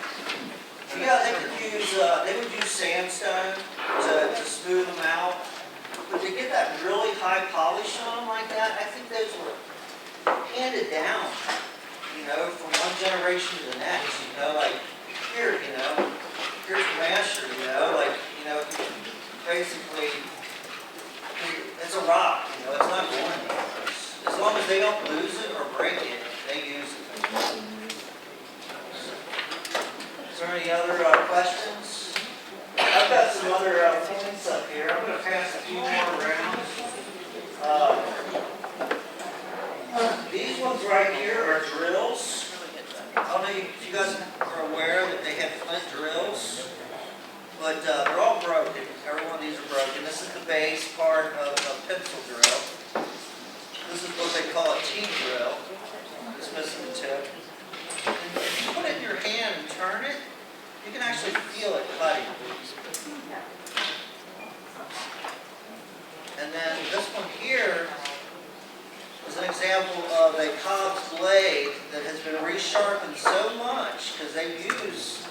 Yeah, they would use sandstone to smooth them out. but to get that really high polish on them like that, I think those were handed down, you know, from one generation to the next, you know, like, here, you know, here's the master, you know, like, you know, basically, it's a rock, you know, it's not going anywhere. As long as they don't lose it or break it, they use it. Is there any other questions? I've got some other points up here. I'm going to pass a few more around. These ones right here are drills. I don't know if you guys are aware that they have flint drills, but they're all broken. Every one of these are broken. This is the base part of a pencil drill. This is what they call a T-drill. It's missing the tip. And if you put it in your hand and turn it, you can actually feel it cutting. And then this one here is an example of a Cobb's blade that has been resharpened so much because they use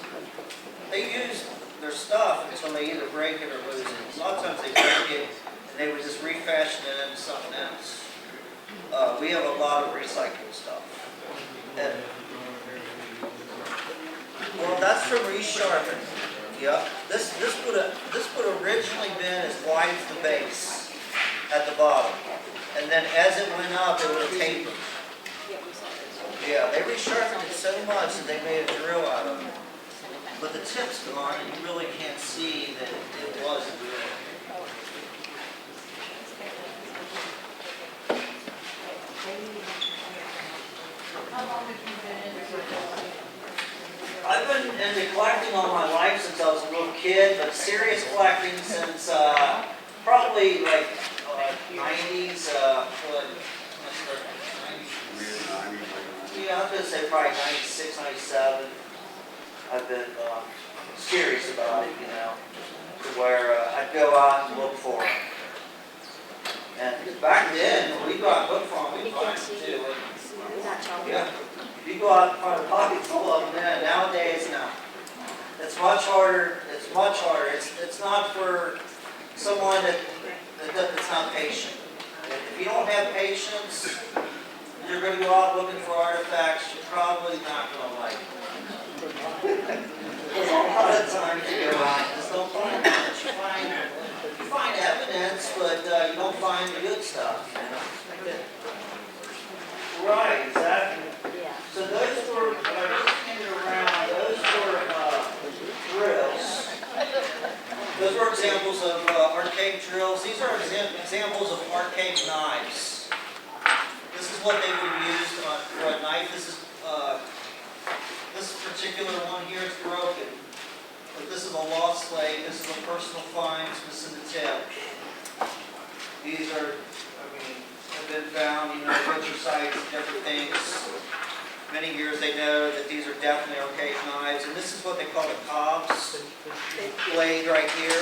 their stuff until they either break it or lose it. A lot of times they break it and they would just refashion it into something else. We have a lot of recycled stuff. And, well, that's from resharpening. Yep. This would originally been as wide as the base at the bottom, and then as it went up, it would have tapered. Yeah, they resharpened it so much that they made a drill out of it. But the tip's gone, and you really can't see that it was a drill. How long have you been into it? I've been into collecting all my life since I was a little kid, but serious collecting since probably like 90s. Yeah, I'm going to say probably 96, 97. I've been serious about it, you know, to where I'd go out and look for them. And back then, when we go out and look for them, we'd find them too. Yeah. You go out and find a pocket full of them, then nowadays, no. It's much harder. It's much harder. It's not for someone that's not patient. If you don't have patience, you're going to go out looking for artifacts you're probably not going to like. There's a lot of times you go out and just don't find much. You find evidence, but you don't find the good stuff. You know? Right, exactly. So those were, I just handed around, those were drills. Those were examples of arcade drills. These are examples of arcade knives. This is what they would use for a knife. This particular one here is broken. But this is a lost slate. This is a personal find. It's missing the tip. These are, have been found, you know, butcher sites, different things. Many years they know that these are definitely arcade knives. And this is what they call a Cobb's blade right here.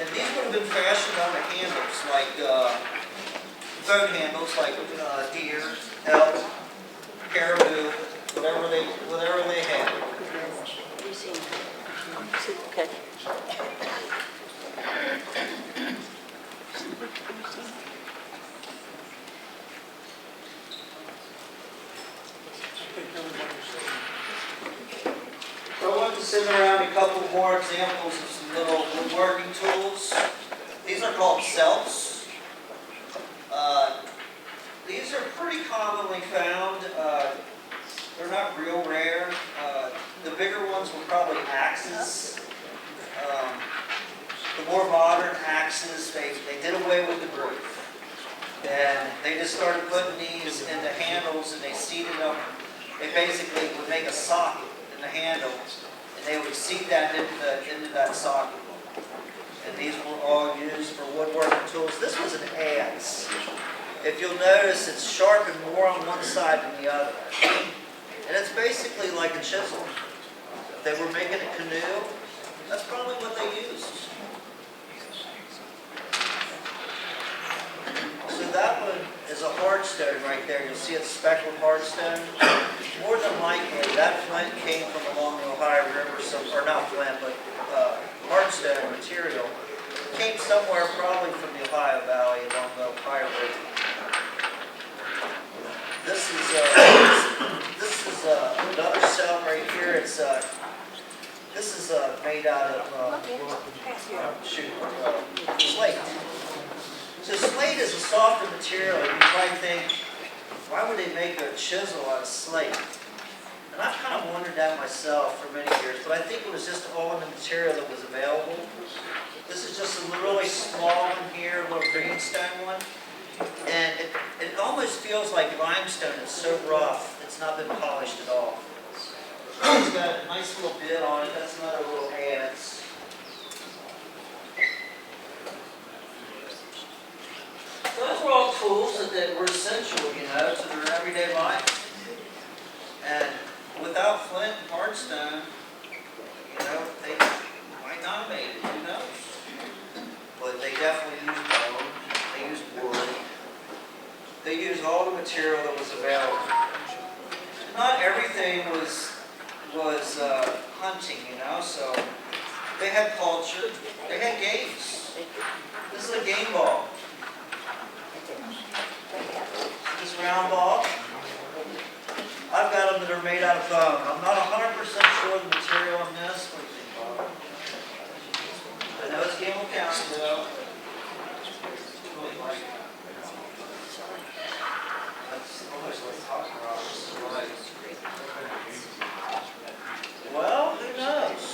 And these would have been fashioned on the handles, like phone handles, like deer, elk, caribou, whatever they had. Okay. So I want to send around a couple more examples of some little woodworking tools. These are called selfs. These are pretty commonly found. They're not real rare. The bigger ones were probably axes. The more modern axes, they did away with the groove. And they just started putting these in the handles and they seated them. They basically would make a socket in the handle and they would seat that into that socket. And these were all used for woodworking tools. This was an adze. If you'll notice, it's sharpened more on one side than the other. And it's basically like a chisel. If they were making a canoe, that's probably what they used. So that one is a hardstone right there. You'll see it's speckled hardstone. More than likely, that flint came from along the Ohio River, or not flint, but hardstone material came somewhere probably from the Ohio Valley along the Ohio River. This is another cell right here. It's this is made out of slate. So slate is a softer material. You might think, why would they make a chisel out of slate? And I've kind of wondered that myself for many years, but I think it was just all in the material that was available. This is just a really small one here, a little greenstone one. And it almost feels like limestone. It's so rough, it's not been polished at all. It's got a nice little bit on it. That's another little adze. Those were all tools that were essential, to their everyday life. And without flint and hardstone, they might not have made it, who knows? But they definitely used bone, they used wood, they used all the material that was available. Not everything was hunting, so they had culture, they had games. This is a game ball. This round ball. I've got them that are made out of bone. I'm not 100% sure the material on this. What do you think, Bob? I know it's Gamble County, though. Really like that. That's almost like talking about this. Well, who knows?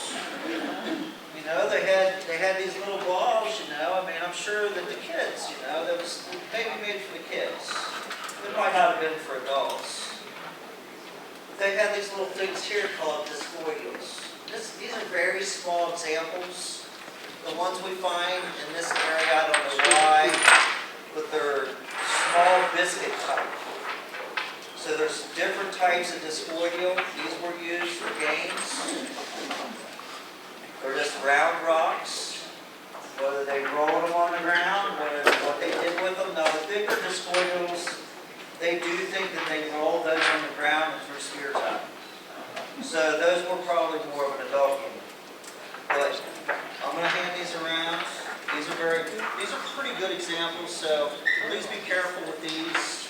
They had these little balls, I mean, I'm sure that the kids, that was maybe made for the kids. It might not have been for adults. They had these little things here called discoideals. These are very small examples. The ones we find in this area, I don't know why, but they're small biscuit type. So there's different types of discoideal. These were used for games. They're just round rocks. Whether they rolled them on the ground, what they did with them. Now the bigger discoideals, they do think that they rolled those on the ground and threw spears out. So those were probably more of an adult game. But I'm going to hand these around. These are pretty good examples, so please be careful with these.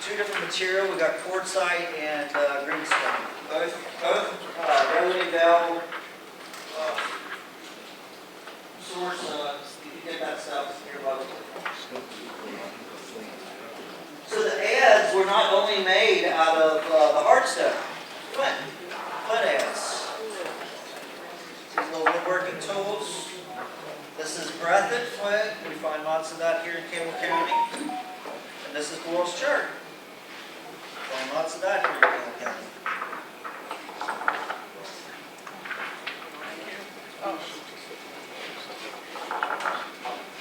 Two different material. We got quartzite and greenstone. Both readily available source. You can get that stuff here locally. So the adze were not only made out of the hardstone, flint adze. These little woodworking tools. This is breathed flint. We find lots of that here in Campbell County. And this is Boyle's Church. Find lots of that here in Campbell County.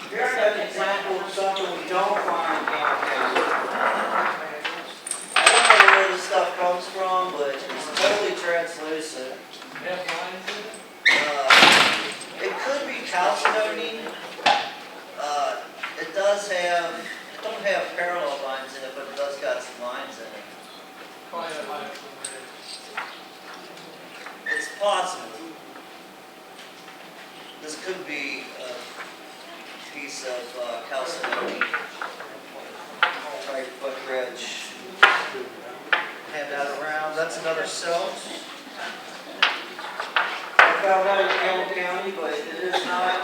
Here's an example of something we don't find in Campbell County. I don't know where this stuff comes from, but it's totally translucent. It could be calcedony. It don't have parallel lines in it, but it does got some lines in it. It's possible. This could be a piece of calcedony. Right foot ridge. Hand that around. That's another cell. I found that in Campbell County, but it is not.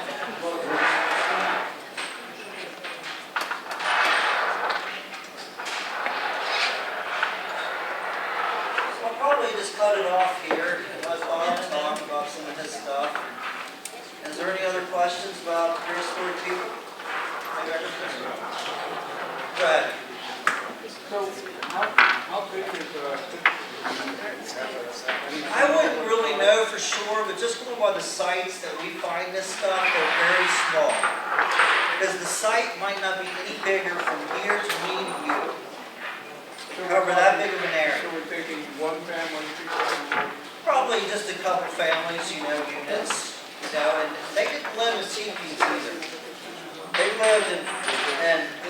So I'll probably just cut it off here and let Bob talk about some of his stuff. Is there any other questions about prehistoric people? Go ahead. So, how big is I wouldn't really know for sure, but just going by the sites that we find this stuff, they're very small. Because the site might not be any bigger from here to me to you. Cover that big of an area. So we're thinking one family, two families? Probably just a couple families, units. And they didn't live in teepees either. They lived in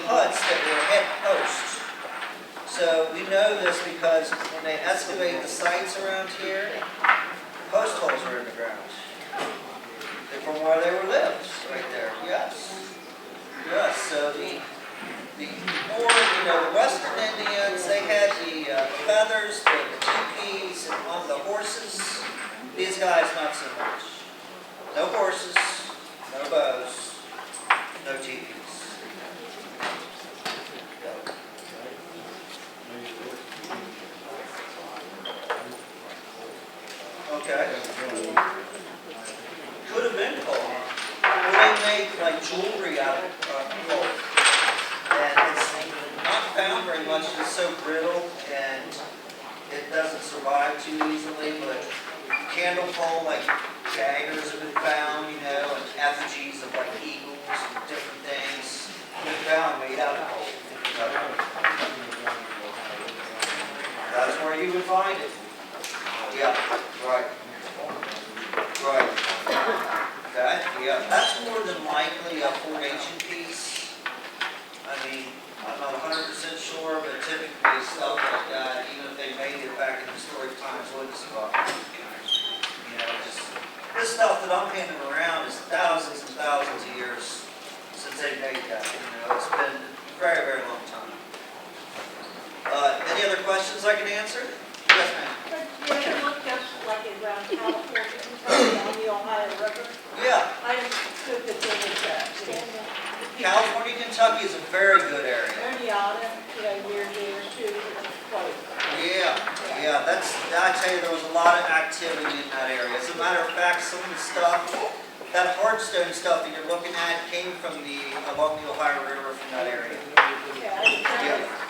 huts that were head posts. So we know this because when they excavate the sites around here, post holes are in the ground. from where they were lived, right there, yes. Yes, so the more, the Western Indians, they had the feathers, the teepees, and on the horses. These guys, not so much. No horses, no bows, no teepees. Okay. Could have been coal. Or they made like jewelry out of coal. And it's not found very much. It's so brittle and it doesn't survive too easily. But candle coal, like daggers have been found, and effigies of like eagles and different things have been found made out of coal. That's where you would find it. Yeah, right. Right. Okay, yeah, that's more than likely a formation piece. I mean, I'm not 100% sure, but typically stuff like that, even if they made it back in historic times, wouldn't survive. Just this stuff that I'm handing around is thousands and thousands of years since they made that. It's been a very, very long time. Any other questions I can answer? Yes, ma'am. You ever looked up like around California, Kentucky, on the Ohio River? Yeah. I understood that there was California, Kentucky is a very good area. Oneonta, near there too, close. Yeah, I tell you, there was a lot of activity in that area. As a matter of fact, some of the stuff, that hardstone stuff that you're looking at came from along the Ohio River from that area. Yeah, I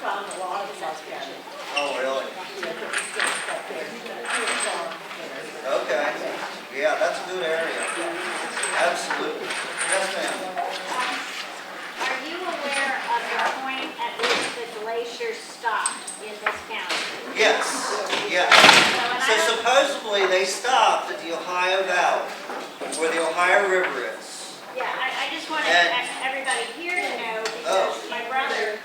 found a lot of stuff down there. Oh, really? Yeah, there's stuff up there. Okay. Yeah, that's a good area. Absolutely. Yes, ma'am. Are you aware of the point at which the glaciers stopped in this county? Yes. Yes. So supposedly they stopped at the Ohio Valley, where the Ohio River is. Yeah, I just wanted everybody here to know because my brother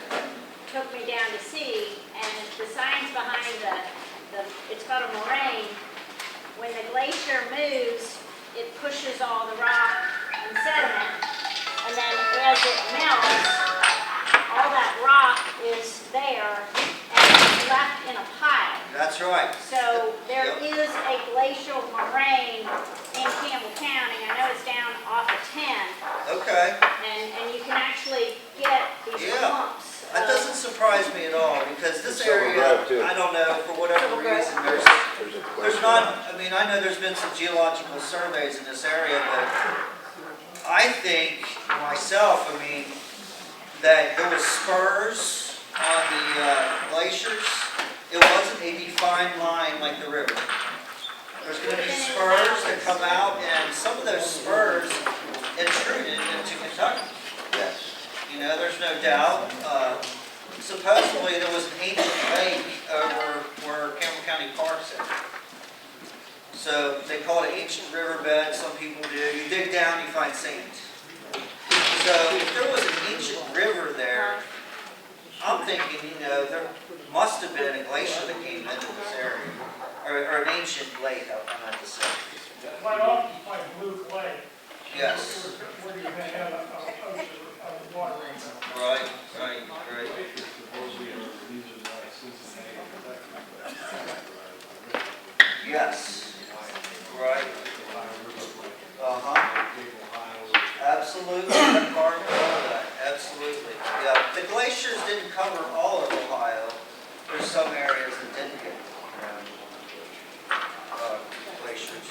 took me down to see, and the science behind it's called a moraine. When the glacier moves, it pushes all the rock and sediment, and then as it melts, all that rock is there and it's left in a pile. That's right. So there is a glacial moraine in Campbell County. I know it's down off of 10. Okay. And you can actually get these clumps. That doesn't surprise me at all because this area, I don't know, for whatever reason, there's not, I know there's been some geological surveys in this area, but I think myself, that there was spurs on the glaciers. It wasn't a defined line like the river. There's going to be spurs that come out, and some of those spurs intruded into Kentucky. Yes. There's no doubt. Supposedly there was an ancient lake over where Campbell County Park's at. So they call it ancient riverbed. Some people do. You dig down, you find sand. So if there was an ancient river there, I'm thinking, there must have been a glacier that came into this area, or an ancient lake. I meant to say. Quite often you find blue clay. Yes. Where you may have a ocean of water. Right. Yes. Right. Absolutely. Absolutely. Yeah. The glaciers didn't cover all of Ohio. There's some areas that didn't get glaciers.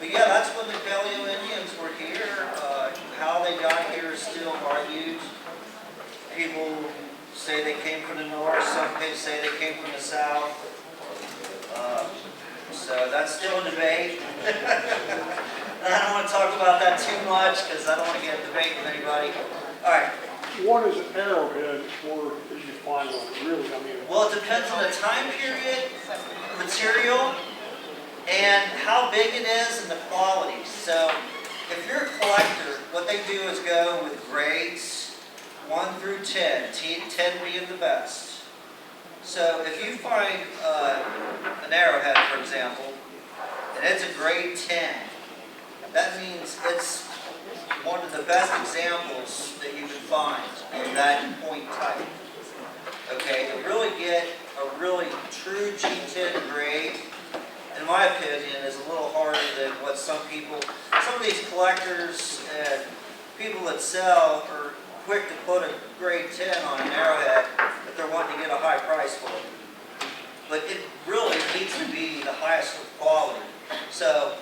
But yeah, that's when the Paleo Indians were here. How they got here is still argued. People say they came from the north, some people say they came from the south. So that's still a debate. I don't want to talk about that too much because I don't want to get a debate with anybody. All right. What is an arrowhead, or did you find one really? Well, it depends on the time period, material, and how big it is and the quality. So if you're a collector, what they do is go with grades 1 through 10, 10 being the best. So if you find an arrowhead, for example, and it's a grade 10, that means it's one of the best examples that you can find of that point type. Okay, to really get a really true G10 grade, in my opinion, is a little harder than what some of these collectors and people that sell are quick to put a grade 10 on an arrowhead if they're wanting to get a high price for it. But it really needs to be the highest of quality. So,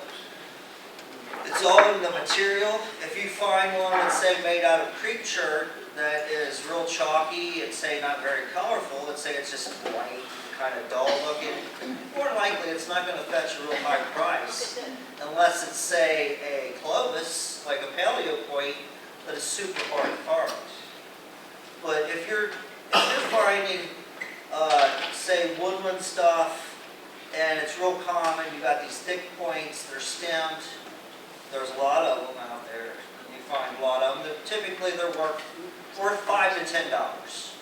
it's all in the material. If you find one that's say made out of crepe shirt that is real chalky and say not very colorful, let's say it's just white, kind of dull looking, more than likely it's not going to fetch a real high price unless it's say a Clovis, like a paleo point, that is super hard carved. But if you're finding say woodland stuff and it's real common, you got these thick points, they're stemmed. There's a lot of them out there. You find a lot of them. Typically, they're worth $5 to $10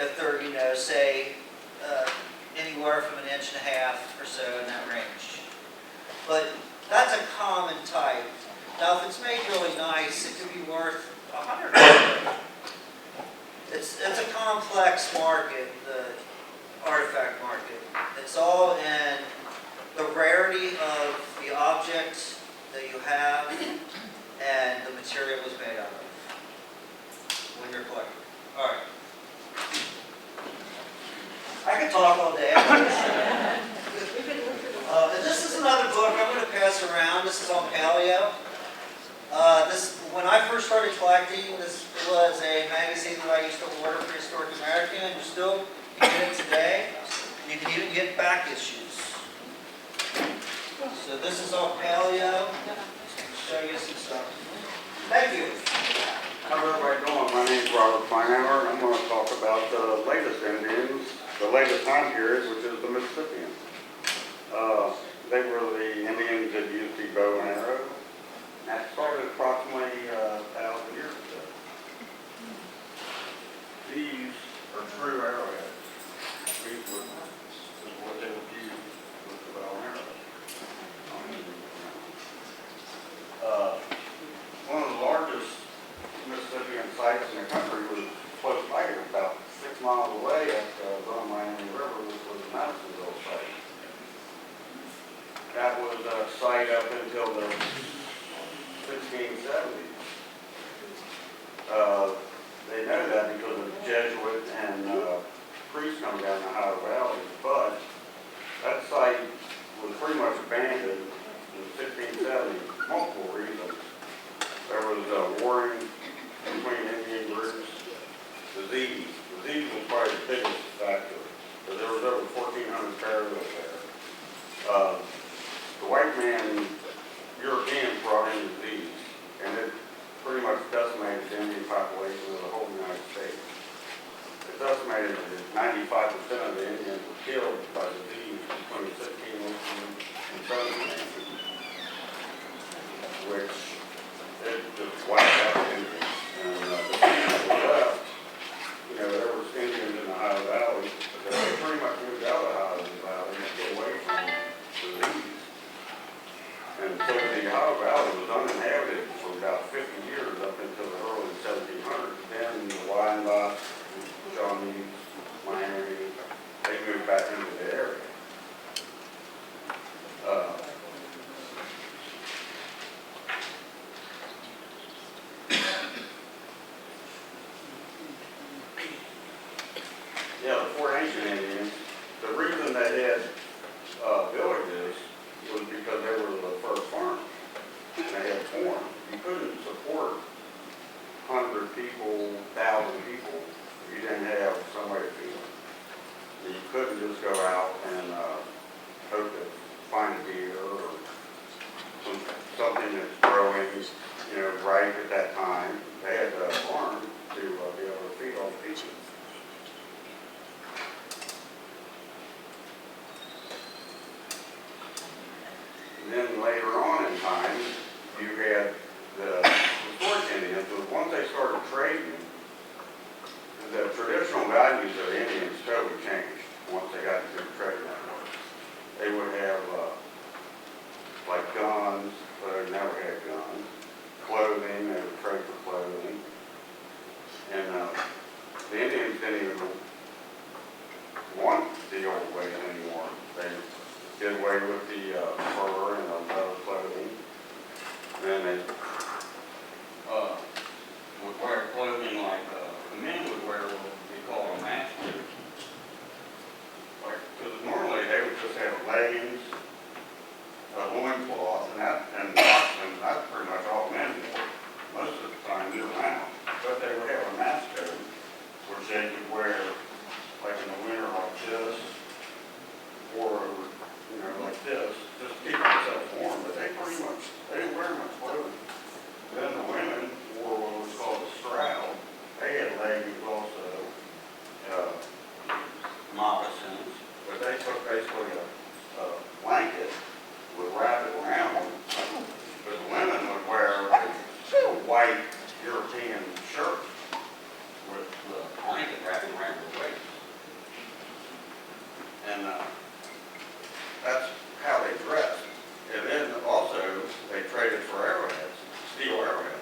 if they're, say anywhere from 1.5 inches or so in that range. But that's a common type. Now, if it's made really nice, it could be worth $100. It's a complex market, the artifact market. It's all in the rarity of the object that you have and the material it was made out of when you're collecting. All right. I could talk all day. This is another book I'm going to pass around. This is on paleo. When I first started collecting, this was a magazine that I used to order, Prehistoric American. You still can get it today. You can even get back issues. So this is all paleo. Show you some stuff. Thank you. How's everybody doing? My name's Robert Feinhauer, and I'm going to talk about the latest Indians, the latest time period, which is the Mississippians. They were the Indians that used the bow and arrow. That started approximately 1,000 years ago. These are true arrowheads. These were what they would use with the bow and arrow. One of the largest Mississippian sites in the country was close by here, about 6 miles away at the Miami River, which was the Madisonville site. That was a site up until the 1670s. They know that because of Jesuit and priests coming down the Ohio Valley, but that site was pretty much abandoned in the 1670s, multiple reasons. There was warring between Indian groups, disease. Disease was probably the biggest factor, because there was over 1,400 parallels there. The white man, Europeans brought in disease, and it pretty much decimated the Indian population of the whole United States. It's estimated that 95% of the Indians were killed by disease between 1618 and 1718, which it just wiped out the Indians. And the people that were left, there was Indians in the Ohio Valley, but they pretty much moved out of the Ohio Valley to get away from disease. And so the Ohio Valley was uninhabited for about 50 years up until the early 1700s. Then the Wyandotte, Shawnee, Miami, they moved back into the area. Yeah, the four ancient Indians, the reason they had villages was because they were the first farmers. And they had corn. You couldn't support 100 people, 1,000 people if you didn't have some way to feed them. You couldn't just go out and hope to find a deer or something that's growing, right at that time. They had to farm to be able to feed all the people. And then later on in time, you had the historic Indians. Once they started trading, the traditional values of the Indians totally changed once they got into the trade network. They would have like guns, but they never had guns. European shirts with the blanket wrapped around their waist. And that's how they dressed. And then also, they traded for arrowheads, steel arrowheads.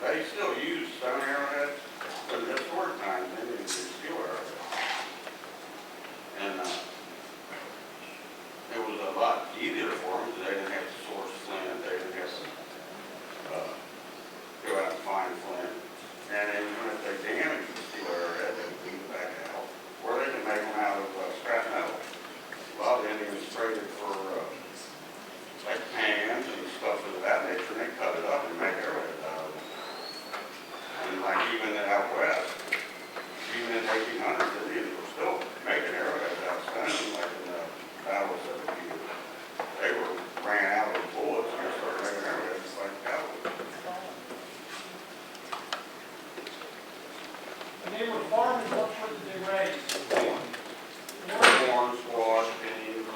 They still use stone arrowheads, but in historic times, they didn't use steel arrowheads. And it was a lot easier for them, because they didn't have to source flint, they didn't have to go out and find flint. And then even if they damaged the steel arrowhead, they would beat it back out. Or they could make them out of scrap metal. A lot of Indians traded for like pans and stuff of that nature, and they cut it up and make arrowheads out of it. And like even out west, even in the 1800s, Indians were still making arrowheads out of stone, like in the battles of the year. They ran out of bullets and they started making arrowheads like cavalry. And they were farmers, what did they raise? Corn, squash, beans.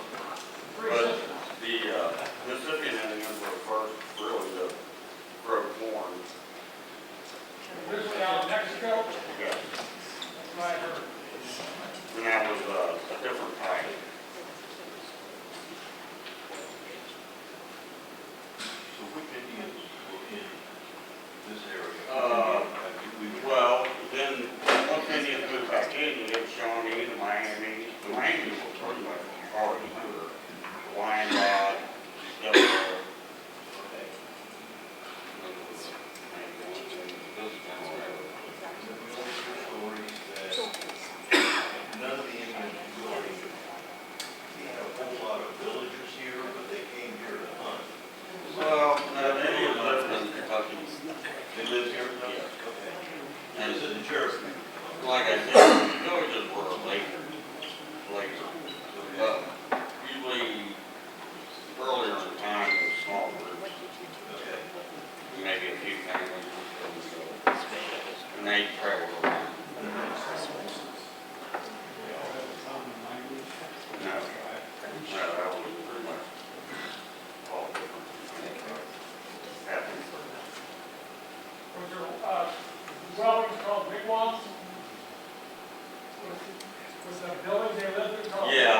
Three But systems. the Mississippian Indians were first really to grow corn. Originally out of Mexico, Yeah. that's what I heard. And that was a different type. So which Indians were in this area? Well, then, once Indians moved back in, you had Shawnee, the Miami. The Miami were pretty much already here. The Wyandotte, Delaware. None of the Indians really had a whole lot of villagers here, but they came here to hunt. Well, no, the Indians lived in Kentucky. They lived here? Yeah. Okay. And Is it in Cherokee? like I said, villages were later. Usually earlier in the time, it was small groups, Okay. maybe a few families. And they traveled around. No, that was pretty much all different. Happened. Was there, dwellings called wigwams? Was the buildings they lived in called? Yeah,